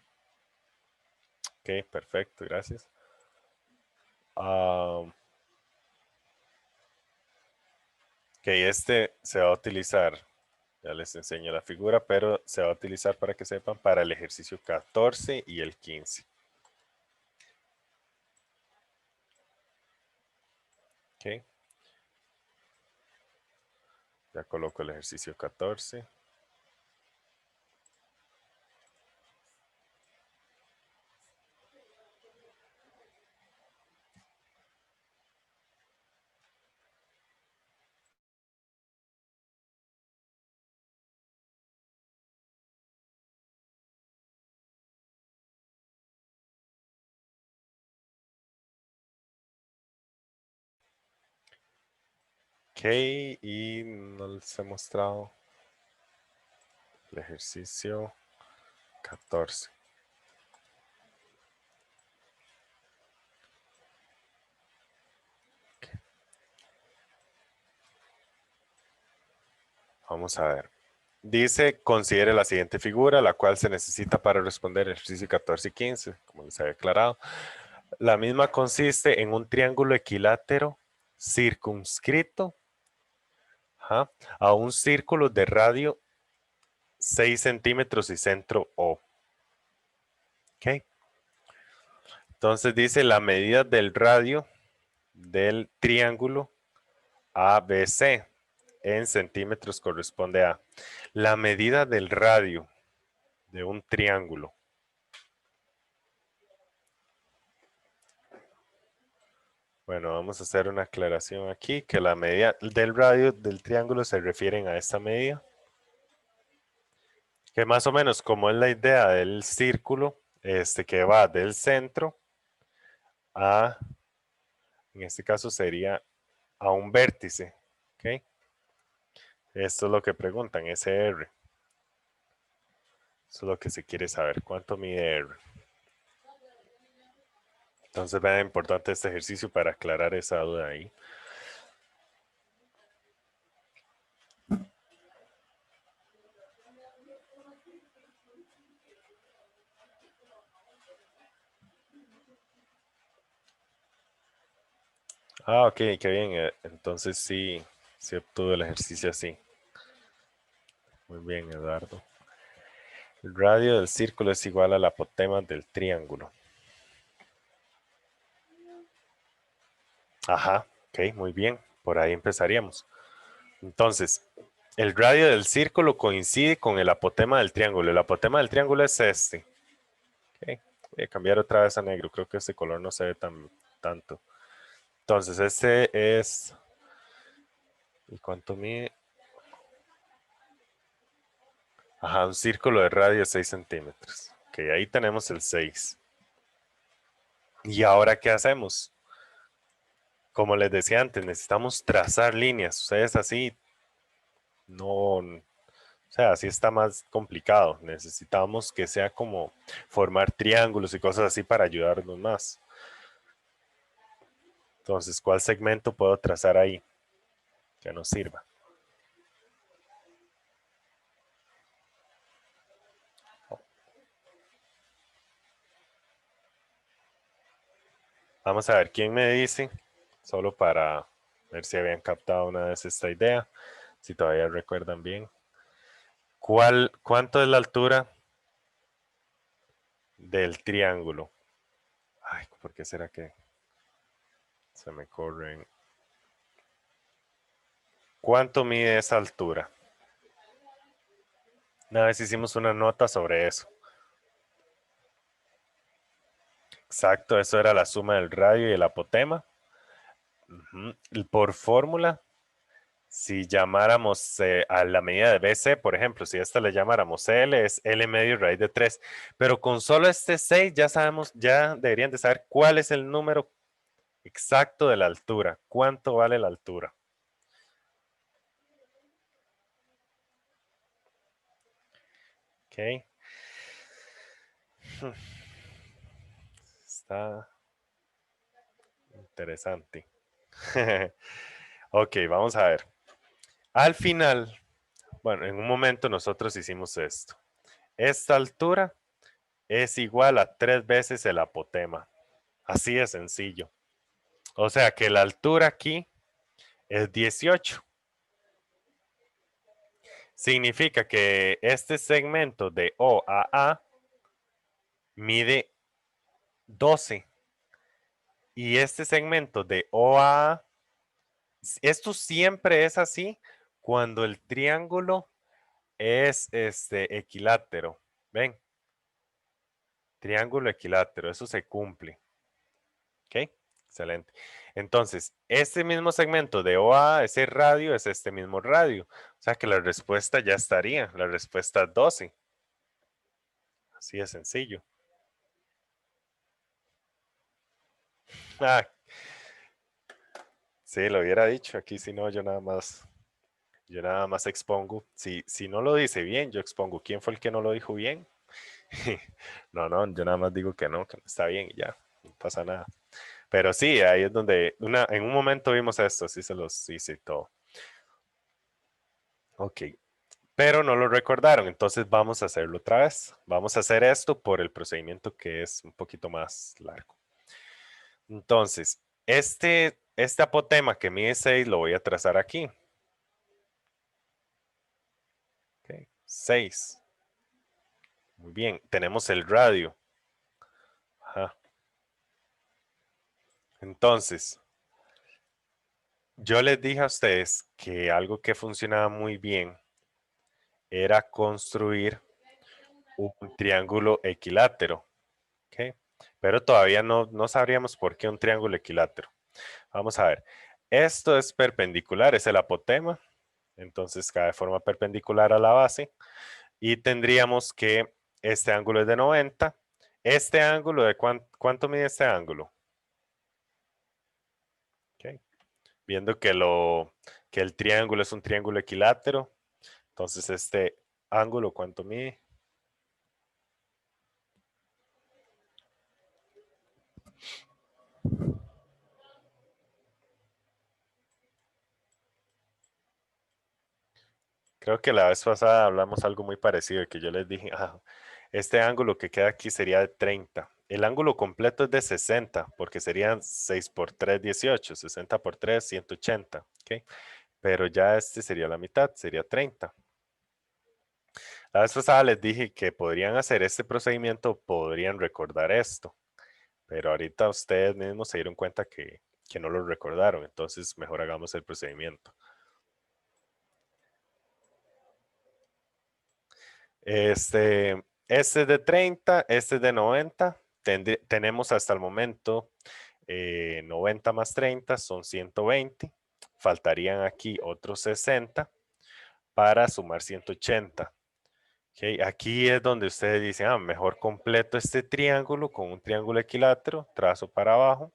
Ok, perfecto, gracias. Ok, este se va a utilizar, ya les enseño la figura, pero se va a utilizar para que sepan para el ejercicio 14 y el 15. Ok. Ya coloco el ejercicio 14. Ok, y no les he mostrado el ejercicio 14. Vamos a ver. Dice, considere la siguiente figura, la cual se necesita para responder el ejercicio 14 y 15, como les había aclarado. La misma consiste en un triángulo equilátero circunscrito a un círculo de radio 6 centímetros y centro O. ¿Ok? Entonces dice la medida del radio del triángulo ABC en centímetros corresponde a la medida del radio de un triángulo. Bueno, vamos a hacer una aclaración aquí, que la medida del radio del triángulo se refieren a esta medida. Que más o menos como es la idea del círculo, que va del centro a, en este caso sería a un vértice. ¿Ok? Esto es lo que preguntan, ese R. Eso es lo que se quiere saber. ¿Cuánto mide R? Entonces, vean, importante este ejercicio para aclarar esa duda ahí. Ah, ok, qué bien. Entonces sí obtuvo el ejercicio así. Muy bien, Eduardo. El radio del círculo es igual al apotema del triángulo. Ajá, ok, muy bien. Por ahí empezaríamos. Entonces, el radio del círculo coincide con el apotema del triángulo. El apotema del triángulo es este. Okay. Voy a cambiar otra vez a negro. Creo que este color no se ve tanto. Entonces, este es... ¿Y cuánto mide? Ajá, un círculo de radio de 6 centímetros. Ok, ahí tenemos el 6. ¿Y ahora qué hacemos? Como les decía antes, necesitamos trazar líneas. Ustedes así no, o sea, así está más complicado. Necesitamos que sea como formar triángulos y cosas así para ayudarnos más. Entonces, ¿cuál segmento puedo trazar ahí que nos sirva? Vamos a ver quién me dice, solo para ver si habían captado una vez esta idea, si todavía recuerdan bien. ¿Cuánto es la altura del triángulo? Ay, ¿por qué será que se me corren? ¿Cuánto mide esa altura? Una vez hicimos una nota sobre eso. Exacto, eso era la suma del radio y el apotema. Por fórmula, si llamáramos a la medida de BC, por ejemplo, si a esta le llamáramos L, es L medio raíz de 3. Pero con solo este 6 ya sabemos, ya deberían de saber cuál es el número exacto de la altura. ¿Cuánto vale la altura? Ok. Está interesante. Ok, vamos a ver. Al final, bueno, en un momento nosotros hicimos esto. Esta altura es igual a 3 veces el apotema. Así de sencillo. O sea que la altura aquí es 18. Significa que este segmento de O a A mide 12. Y este segmento de O a A, esto siempre es así cuando el triángulo es equilátero. ¿Ven? Triángulo equilátero, eso se cumple. ¿Ok? Excelente. Entonces, este mismo segmento de OA, ese radio, es este mismo radio. O sea que la respuesta ya estaría. La respuesta es 12. Así de sencillo. Ah, sí, lo hubiera dicho. Aquí si no, yo nada más expongo. Si no lo dice bien, yo expongo quién fue el que no lo dijo bien. No, yo nada más digo que no está bien y ya, no pasa nada. Pero sí, ahí es donde en un momento vimos esto, sí se los hice todo. Ok, pero no lo recordaron, entonces vamos a hacerlo otra vez. Vamos a hacer esto por el procedimiento que es un poquito más largo. Entonces, este apotema que mide 6 lo voy a trazar aquí. Ok, 6. Muy bien, tenemos el radio. Ajá. Entonces, yo les dije a ustedes que algo que funcionaba muy bien era construir un triángulo equilátero. ¿Ok? Pero todavía no sabríamos por qué un triángulo equilátero. Vamos a ver. Esto es perpendicular, es el apotema. Entonces cae de forma perpendicular a la base. Y tendríamos que este ángulo es de 90. Este ángulo, ¿de cuánto mide este ángulo? ¿Ok? Viendo que el triángulo es un triángulo equilátero. Entonces este ángulo, ¿cuánto mide? Creo que la vez pasada hablamos algo muy parecido, que yo les dije, este ángulo que queda aquí sería de 30. El ángulo completo es de 60, porque serían 6 por 3, 18, 60 por 3, 180, ¿ok? Pero ya este sería la mitad, sería 30. La vez pasada les dije que podrían hacer este procedimiento, podrían recordar esto, pero ahorita ustedes mismos se dieron cuenta que no lo recordaron, entonces mejor hagamos el procedimiento. Este es de 30, este es de 90. Tenemos hasta el momento 90 más 30 son 120. Faltarían aquí otros 60 para sumar 180. Okay, aquí es donde ustedes dicen, mejor completo este triángulo con un triángulo equilátero, trazo para abajo.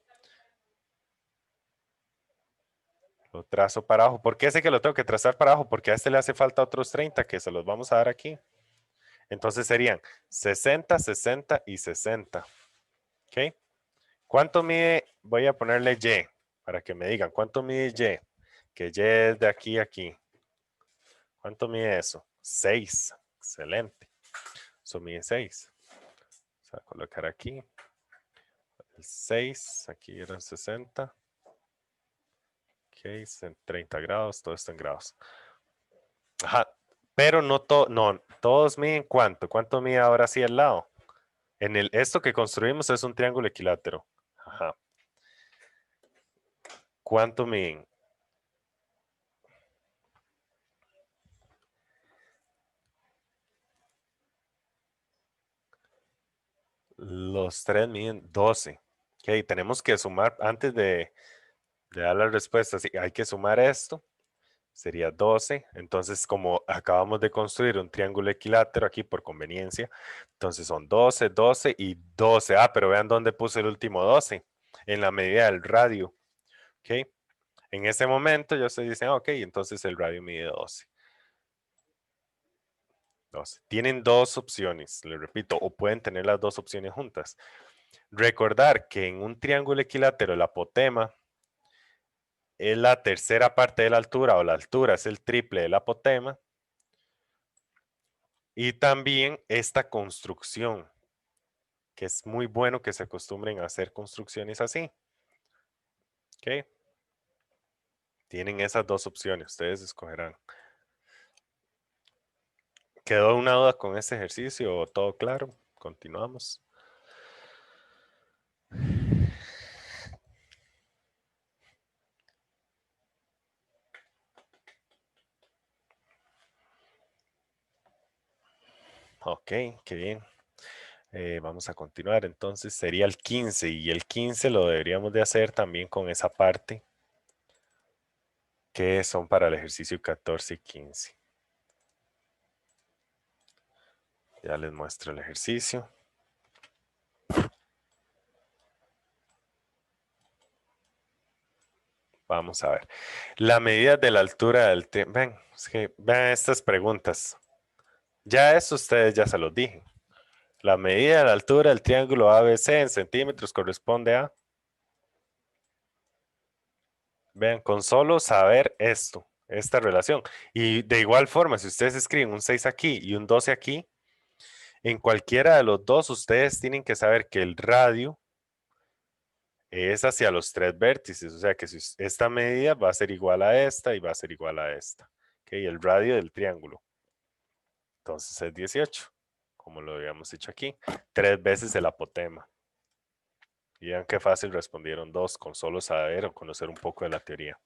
Lo trazo para abajo. ¿Por qué sé que lo tengo que trazar para abajo? Porque a este le hace falta otros 30 que se los vamos a dar aquí. Entonces serían 60, 60 y 60. ¿Ok? ¿Cuánto mide? Voy a ponerle Y para que me digan cuánto mide Y. Que Y es de aquí a aquí. ¿Cuánto mide eso? 6. Excelente. Eso mide 6. Vamos a colocar aquí. El 6. Aquí eran 60. Ok, en 30 grados. Todo está en grados. Ajá. Pero no, no todos miden cuánto. ¿Cuánto mide ahora sí el lado? Esto que construimos es un triángulo equilátero. Ajá. ¿Cuánto miden? Los tres miden 12. Ok, tenemos que sumar antes de dar las respuestas. Hay que sumar esto. Sería 12. Entonces, como acabamos de construir un triángulo equilátero aquí por conveniencia, entonces son 12, 12 y 12. Pero vean dónde puse el último 12. En la medida del radio. Ok. En ese momento ya se dicen, ok, entonces el radio mide 12. 12. Tienen dos opciones, les repito, o pueden tener las dos opciones juntas. Recordar que en un triángulo equilátero el apotema es la tercera parte de la altura o la altura es el triple del apotema. Y también esta construcción, que es muy bueno que se acostumbren a hacer construcciones así. ¿Ok? Tienen esas dos opciones, ustedes escogerán. ¿Quedó una duda con este ejercicio o todo claro? Continuamos. Ok, qué bien. Vamos a continuar. Entonces sería el 15 y el 15 lo deberíamos de hacer también con esa parte que son para el ejercicio 14 y 15. Ya les muestro el ejercicio. Vamos a ver. La medida de la altura del ven, vean estas preguntas. Ya eso ustedes ya se los dije. La medida de la altura del triángulo ABC en centímetros corresponde a. Vean, con solo saber esto, esta relación. Y de igual forma, si ustedes escriben un 6 aquí y un 12 aquí, en cualquiera de los dos, ustedes tienen que saber que el radio es hacia los tres vértices. O sea que si esta medida va a ser igual a esta y va a ser igual a esta. ¿Ok? El radio del triángulo. Entonces es 18, como lo habíamos dicho aquí. 3 veces el apotema. Y vean qué fácil respondieron 2 con solo saber o conocer un poco de la teoría.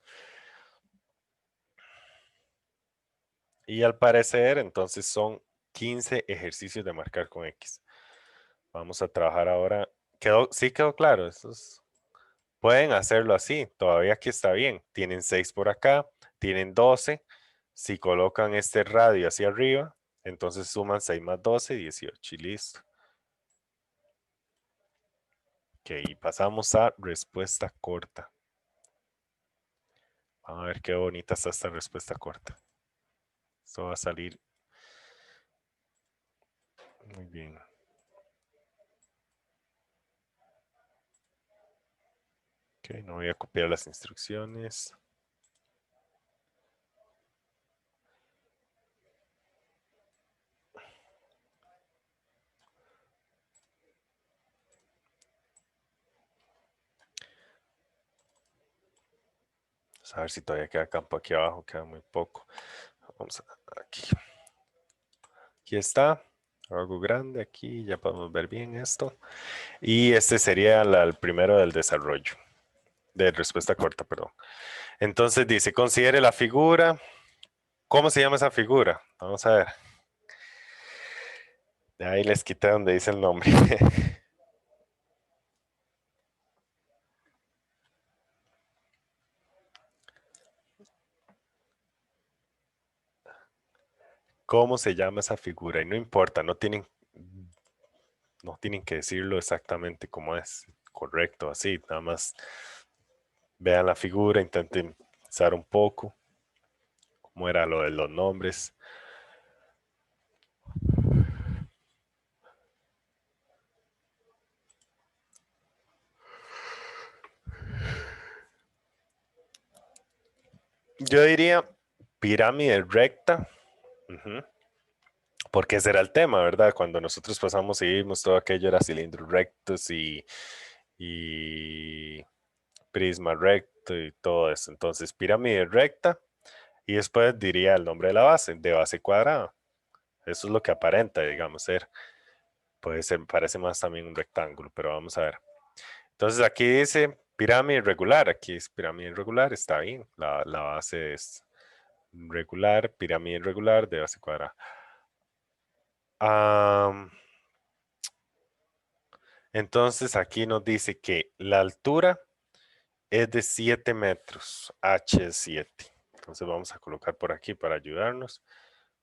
Y al parecer, entonces son 15 ejercicios de marcar con X. Vamos a trabajar ahora. Sí quedó claro. Pueden hacerlo así. Todavía aquí está bien. Tienen 6 por acá. Tienen 12. Si colocan este radio hacia arriba, entonces suman 6 más 12, 18. Y listo. Ok, pasamos a respuesta corta. Vamos a ver qué bonita está esta respuesta corta. Esto va a salir muy bien. Ok, no voy a copiar las instrucciones. Vamos a ver si todavía queda campo aquí abajo, queda muy poco. Vamos a aquí. Aquí está. Algo grande aquí, ya podemos ver bien esto. Y este sería el primero del desarrollo. De respuesta corta, perdón. Entonces dice, considere la figura. ¿Cómo se llama esa figura? Vamos a ver. De ahí les quité donde dice el nombre. ¿Cómo se llama esa figura? Y no importa, no tienen que decirlo exactamente como es. Correcto, así. Nada más vean la figura, intenten pensar un poco cómo era lo de los nombres. Yo diría pirámide recta. Ujú. Porque ese era el tema, ¿verdad? Cuando nosotros pasamos y vimos todo aquello era cilindros rectos y prisma recto y todo eso. Entonces, pirámide recta y después diría el nombre de base cuadrada. Eso es lo que aparenta, digamos, ser. Puede ser, parece más también un rectángulo, pero vamos a ver. Entonces aquí dice pirámide regular, aquí es pirámide regular, está bien. La base es regular, pirámide regular de base cuadrada. Entonces aquí nos dice que la altura es de 7 metros, H es 7. Entonces vamos a colocar por aquí para ayudarnos.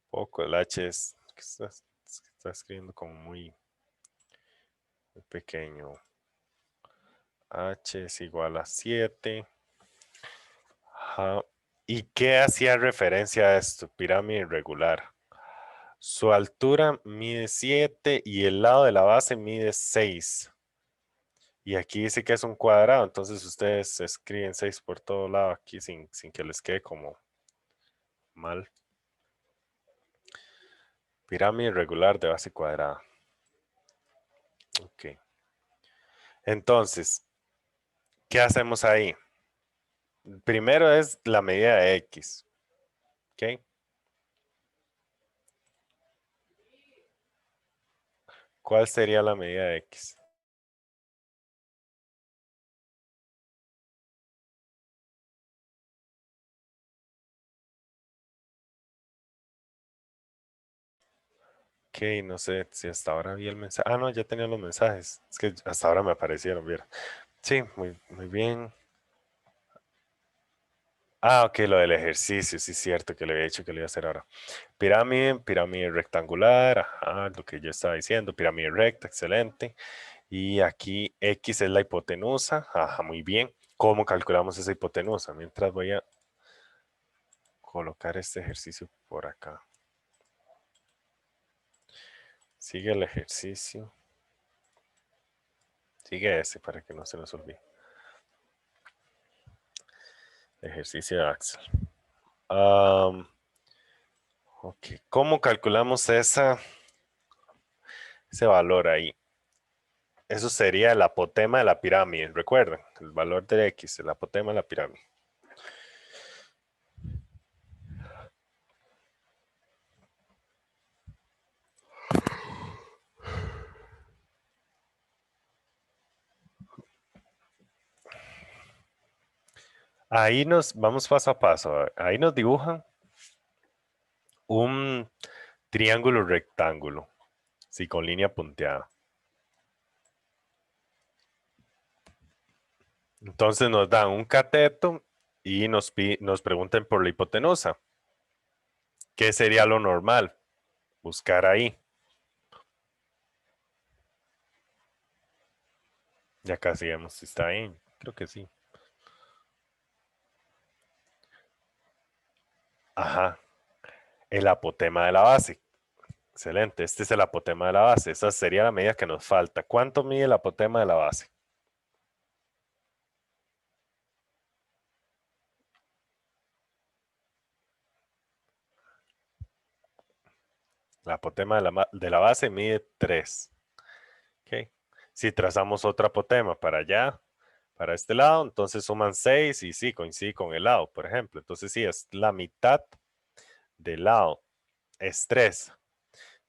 Un poco, el H es, que está escribiendo como muy pequeño. H es igual a 7. Ajá. ¿Y qué hacía referencia a esto? Pirámide irregular. Su altura mide 7 y el lado de la base mide 6. Y aquí dice que es un cuadrado, entonces ustedes escriben 6 por todo lado aquí sin que les quede como mal. Pirámide irregular de base cuadrada. Ok. Entonces, ¿qué hacemos ahí? Primero es la medida de X. ¿Ok? ¿Cuál sería la medida de X? Ok, no sé si hasta ahora vi el mensaje. Ah, no, ya tenía los mensajes. Es que hasta ahora me aparecieron, ¿vieron? Sí, muy bien. Ah, ok, lo del ejercicio, sí es cierto que le había dicho que le iba a hacer ahora. Pirámide rectangular, ajá, lo que yo estaba diciendo, pirámide recta, excelente. Y aquí X es la hipotenusa, ajá, muy bien. ¿Cómo calculamos esa hipotenusa? Mientras voy a colocar este ejercicio por acá. Sigue el ejercicio. Sigue ese para que no se nos olvide. Ejercicio de Axel. Ok, ¿cómo calculamos ese valor ahí? Eso sería el apotema de la pirámide, recuerden, el valor de X, el apotema de la pirámide. Ahí nos vamos paso a paso. Ahí nos dibujan un triángulo rectángulo, sí, con línea punteada. Entonces nos dan un cateto y nos preguntan por la hipotenusa. ¿Qué sería lo normal? Buscar ahí. Ya casi vemos si está ahí. Creo que sí. Ajá. El apotema de la base. Excelente. Este es el apotema de la base. Esa sería la medida que nos falta. ¿Cuánto mide el apotema de la base? El apotema de la base mide 3. Okay. Si trazamos otro apotema para allá, para este lado, entonces suman 6 y sí, coincide con el lado, por ejemplo. Entonces sí, es la mitad del lado. Es 3.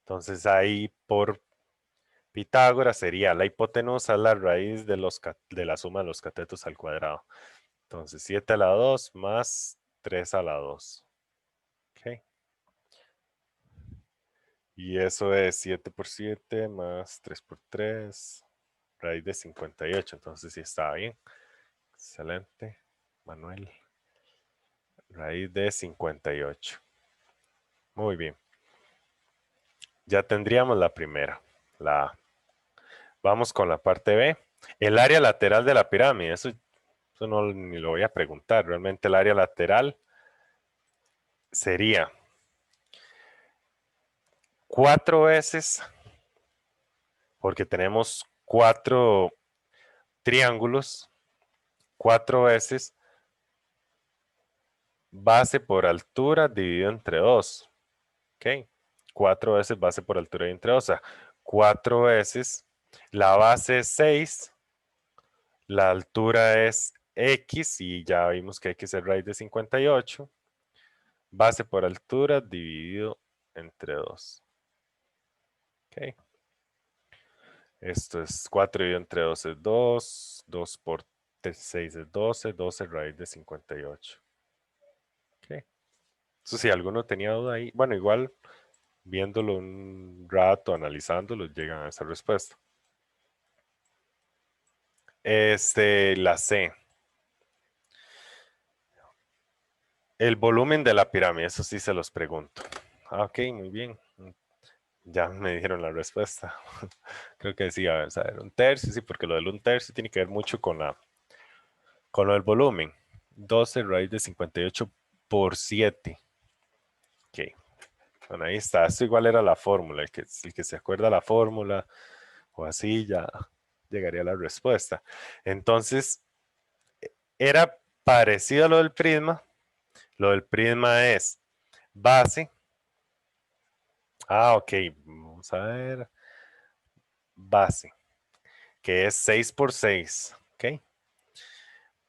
Entonces ahí por Pitágoras sería la hipotenusa la raíz de la suma de los catetos al cuadrado. Entonces 7 a la 2 más 3 a la 2. Okay. Y eso es 7 por 7 más 3 por 3, raíz de 58. Entonces sí está bien. Excelente, Manuel. Raíz de 58. Muy bien. Ya tendríamos la primera, la A. Vamos con la parte B. El área lateral de la pirámide. Eso no ni lo voy a preguntar. Realmente el área lateral sería 4 veces, porque tenemos 4 triángulos, 4 veces base por altura dividido entre 2. ¿Ok? 4 veces base por altura dividido entre 2. O sea, 4 veces la base es 6, la altura es X y ya vimos que X es raíz de 58. Base por altura dividido entre 2. ¿Ok? Esto es 4 dividido entre 2 es 2. 2 por 6 es 12. 12 raíz de 58. ¿Ok? Eso si alguno tenía duda ahí. Bueno, igual viéndolo un rato, analizándolo, llegan a esa respuesta. La C. El volumen de la pirámide, eso sí se los pregunto. Ok, muy bien. Ya me dijeron la respuesta. Creo que sí, a ver, saber, un tercio, sí, porque lo del un tercio tiene que ver mucho con lo del volumen. 12 raíz de 58 por 7. Ok. Bueno, ahí está. Esto igual era la fórmula. El que se acuerda la fórmula o así ya llegaría a la respuesta. Entonces, era parecido a lo del prisma. Lo del prisma es base. Ok. Vamos a ver. Base, que es 6 por 6. Ok.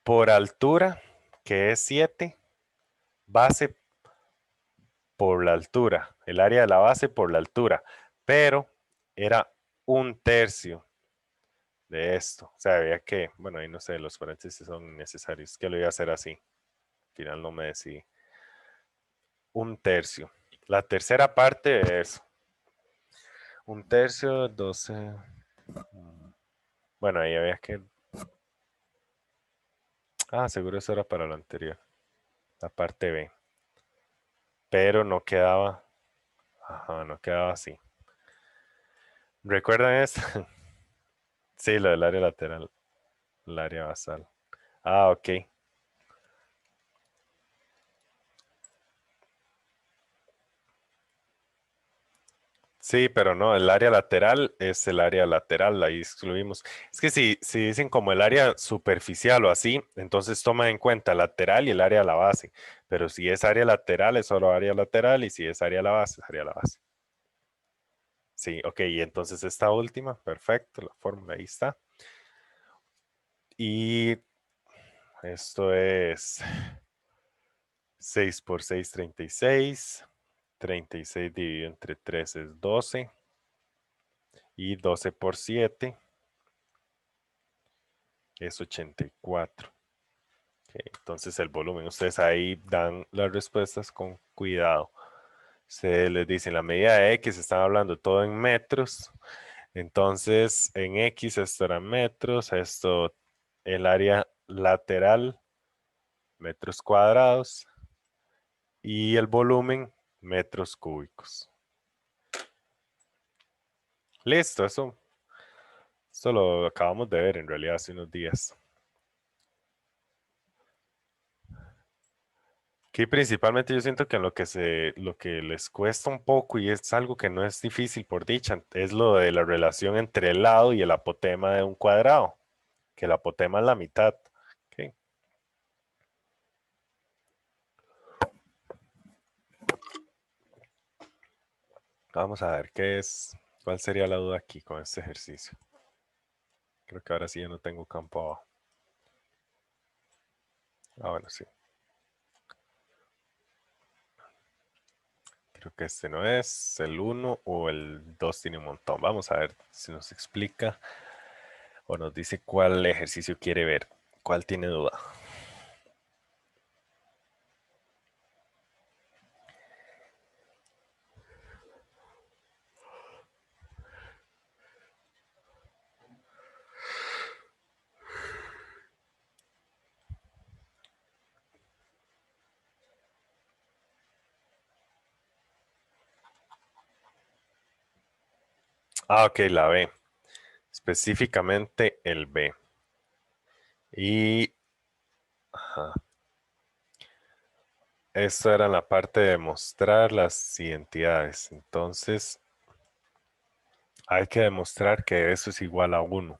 Por altura, que es 7. Base por la altura. El área de la base por la altura. Pero era un tercio de esto. O sea, había que, bueno, ahí no sé, los paréntesis son necesarios. Que lo iba a hacer así. Al final no me decidí. Un tercio. La tercera parte de eso. Un tercio, 12. Bueno, ahí había que. Seguro eso era para lo anterior. La parte B. Pero no quedaba. Ajá, no quedaba así. ¿Recuerdan esto? Sí, lo del área lateral. El área basal. Ok. Sí, pero no, el área lateral es el área lateral, ahí excluimos. Es que si dicen como el área superficial o así, entonces toma en cuenta lateral y el área de la base. Pero si es área lateral, es solo área lateral y si es área de la base, es área de la base. Sí, ok, y entonces esta última, perfecto, la fórmula ahí está. Y esto es 6 por 6, 36. 36 dividido entre 3 es 12. Y 12 por 7 es 84. Ok, entonces el volumen, ustedes ahí dan las respuestas con cuidado. Se les dice la medida de X, están hablando todo en metros. Entonces en X esto era metros, esto el área lateral, metros cuadrados, y el volumen, metros cúbicos. Listo, esto lo acabamos de ver en realidad hace unos días. Que principalmente yo siento que en lo que les cuesta un poco y es algo que no es difícil por dicha, es lo de la relación entre el lado y el apotema de un cuadrado, que el apotema es la mitad. Ok. Vamos a ver cuál sería la duda aquí con este ejercicio. Creo que ahora sí ya no tengo campo abajo. Ah, bueno, sí. Creo que este no es, el 1 o el 2 tiene un montón. Vamos a ver si nos explica o nos dice cuál ejercicio quiere ver, cuál tiene duda. Ah, ok, la B. Específicamente el B. Y ajá, esto era la parte de mostrar las identidades. Entonces, hay que demostrar que eso es igual a 1.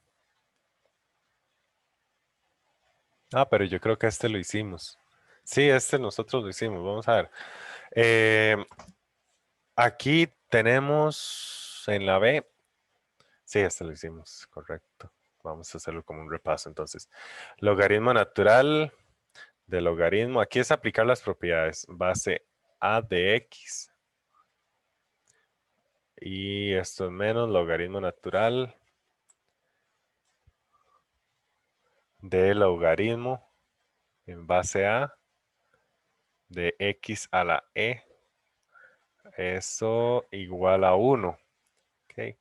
Ah, pero yo creo que este lo hicimos. Sí, este nosotros lo hicimos. Vamos a ver. Eh, aquí tenemos en la B. Sí, este lo hicimos, correcto. Vamos a hacerlo como un repaso entonces. Logaritmo natural de logaritmo. Aquí es aplicar las propiedades. Base A de X. Y esto es menos logaritmo natural de logaritmo en base A de X a la E. Eso igual a 1. Okay.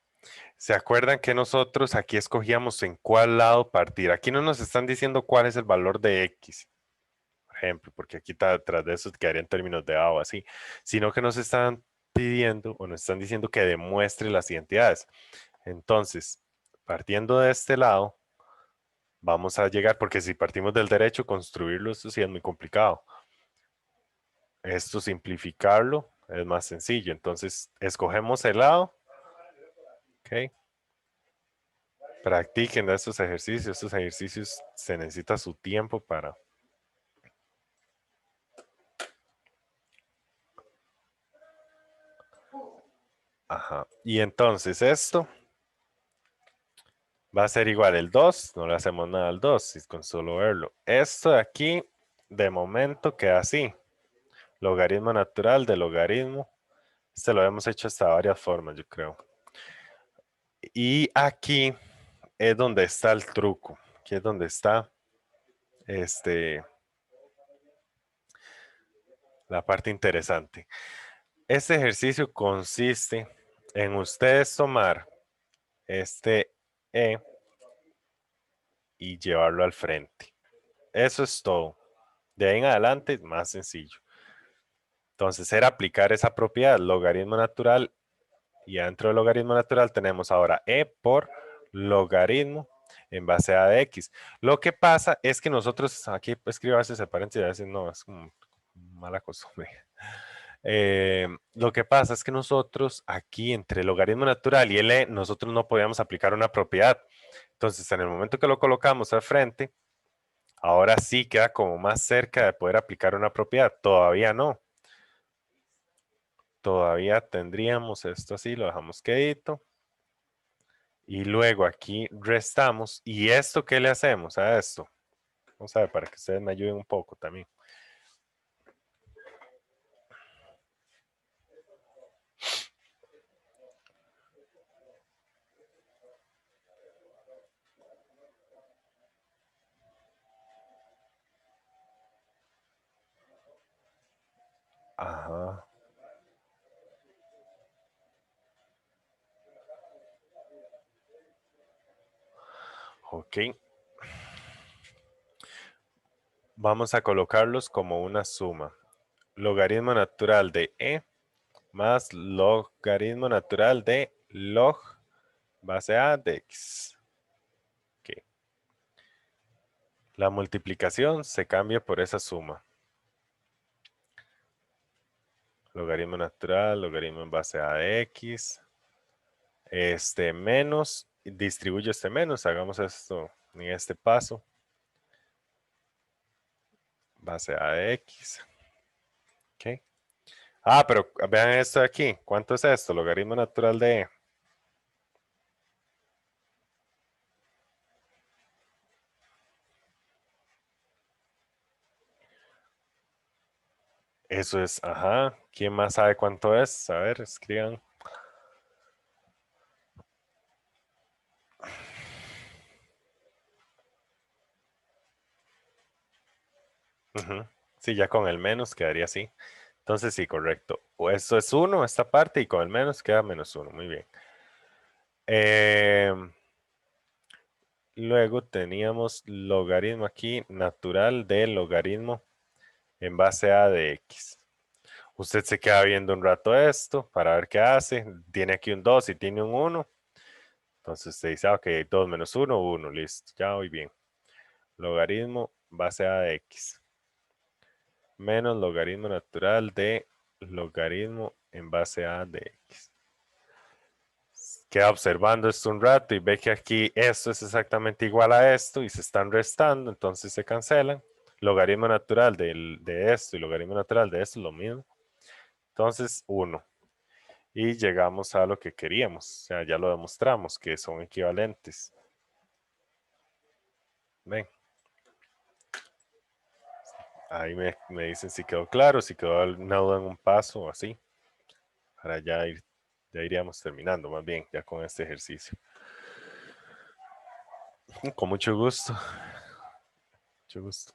¿Se acuerdan que nosotros aquí escogíamos en cuál lado partir? Aquí no nos están diciendo cuál es el valor de X, por ejemplo, porque aquí tras de eso quedaría en términos de A o así, sino que nos están pidiendo o nos están diciendo que demuestre las identidades. Entonces, partiendo de este lado, vamos a llegar, porque si partimos del derecho, construirlo, esto sí es muy complicado. Esto simplificarlo es más sencillo. Entonces, escogemos el lado. Ok. Practiquen estos ejercicios. Estos ejercicios se necesita su tiempo para. Ajá. Y entonces esto va a ser igual el 2. No le hacemos nada al 2 con solo verlo. Esto de aquí, de momento, queda así. Logaritmo natural de logaritmo. Este lo hemos hecho hasta varias formas, yo creo. Y aquí es donde está el truco. Aquí es donde está la parte interesante. Este ejercicio consiste en ustedes tomar este E y llevarlo al frente. Eso es todo. De ahí en adelante es más sencillo. Entonces era aplicar esa propiedad, logaritmo natural, y dentro del logaritmo natural tenemos ahora E por logaritmo en base a de X. Lo que pasa es que nosotros, aquí escribo a veces el paréntesis, a veces no, es como mala costumbre. Lo que pasa es que nosotros aquí entre el logaritmo natural y el e, nosotros no podíamos aplicar una propiedad. Entonces, en el momento que lo colocamos al frente, ahora sí queda como más cerca de poder aplicar una propiedad. Todavía no. Todavía tendríamos esto así, lo dejamos quedito. Y luego aquí restamos. ¿Y esto qué le hacemos a esto? Vamos a ver para que ustedes me ayuden un poco también. Ajá. Ok. Vamos a colocarlos como una suma. Logaritmo natural de e más logaritmo natural de log base a de x. Ok. La multiplicación se cambia por esa suma. Logaritmo natural, logaritmo en base a de x. Este menos, distribuyo este menos, hagamos esto en este paso. Base a de x. Ok. Ah, pero vean esto de aquí. ¿Cuánto es esto? Logaritmo natural de e. Eso es, ajá. ¿Quién más sabe cuánto es? A ver, escriban. Ujú. Sí, ya con el menos quedaría así. Entonces sí, correcto. O esto es 1, esta parte, y con el menos queda -1. Muy bien. Luego teníamos logaritmo aquí, natural del logaritmo en base a de x. Usted se queda viendo un rato esto para ver qué hace. Tiene aquí un 2 y tiene un 1. Entonces usted dice, ok, 2 menos 1, 1, listo. Ya voy bien. Logaritmo base a de x. Menos logaritmo natural de logaritmo en base a de x. Queda observando esto un rato y ve que aquí esto es exactamente igual a esto y se están restando, entonces se cancelan. Logaritmo natural de esto y logaritmo natural de esto es lo mismo. Entonces, 1. Y llegamos a lo que queríamos. O sea, ya lo demostramos que son equivalentes. Ven. Ahí me dicen si quedó claro, si quedó alguna duda en un paso o así. Para ya iríamos terminando más bien ya con este ejercicio. Con mucho gusto. Mucho gusto.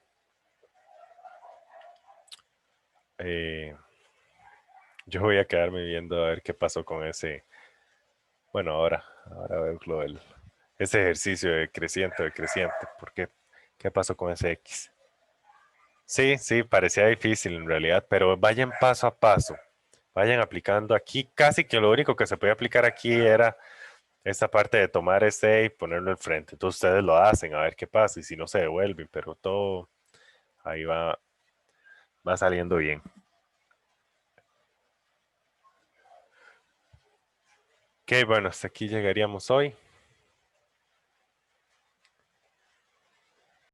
Yo voy a quedarme viendo a ver qué pasó con ese. Bueno, ahora veo ese ejercicio de creciente. ¿Por qué? ¿Qué pasó con ese X? Sí, sí, parecía difícil en realidad, pero vayan paso a paso. Vayan aplicando aquí. Casi que lo único que se podía aplicar aquí era esta parte de tomar este y ponerlo enfrente. Entonces ustedes lo hacen a ver qué pasa y si no se devuelven, pero todo ahí va saliendo bien. Ok, bueno, hasta aquí llegaríamos hoy.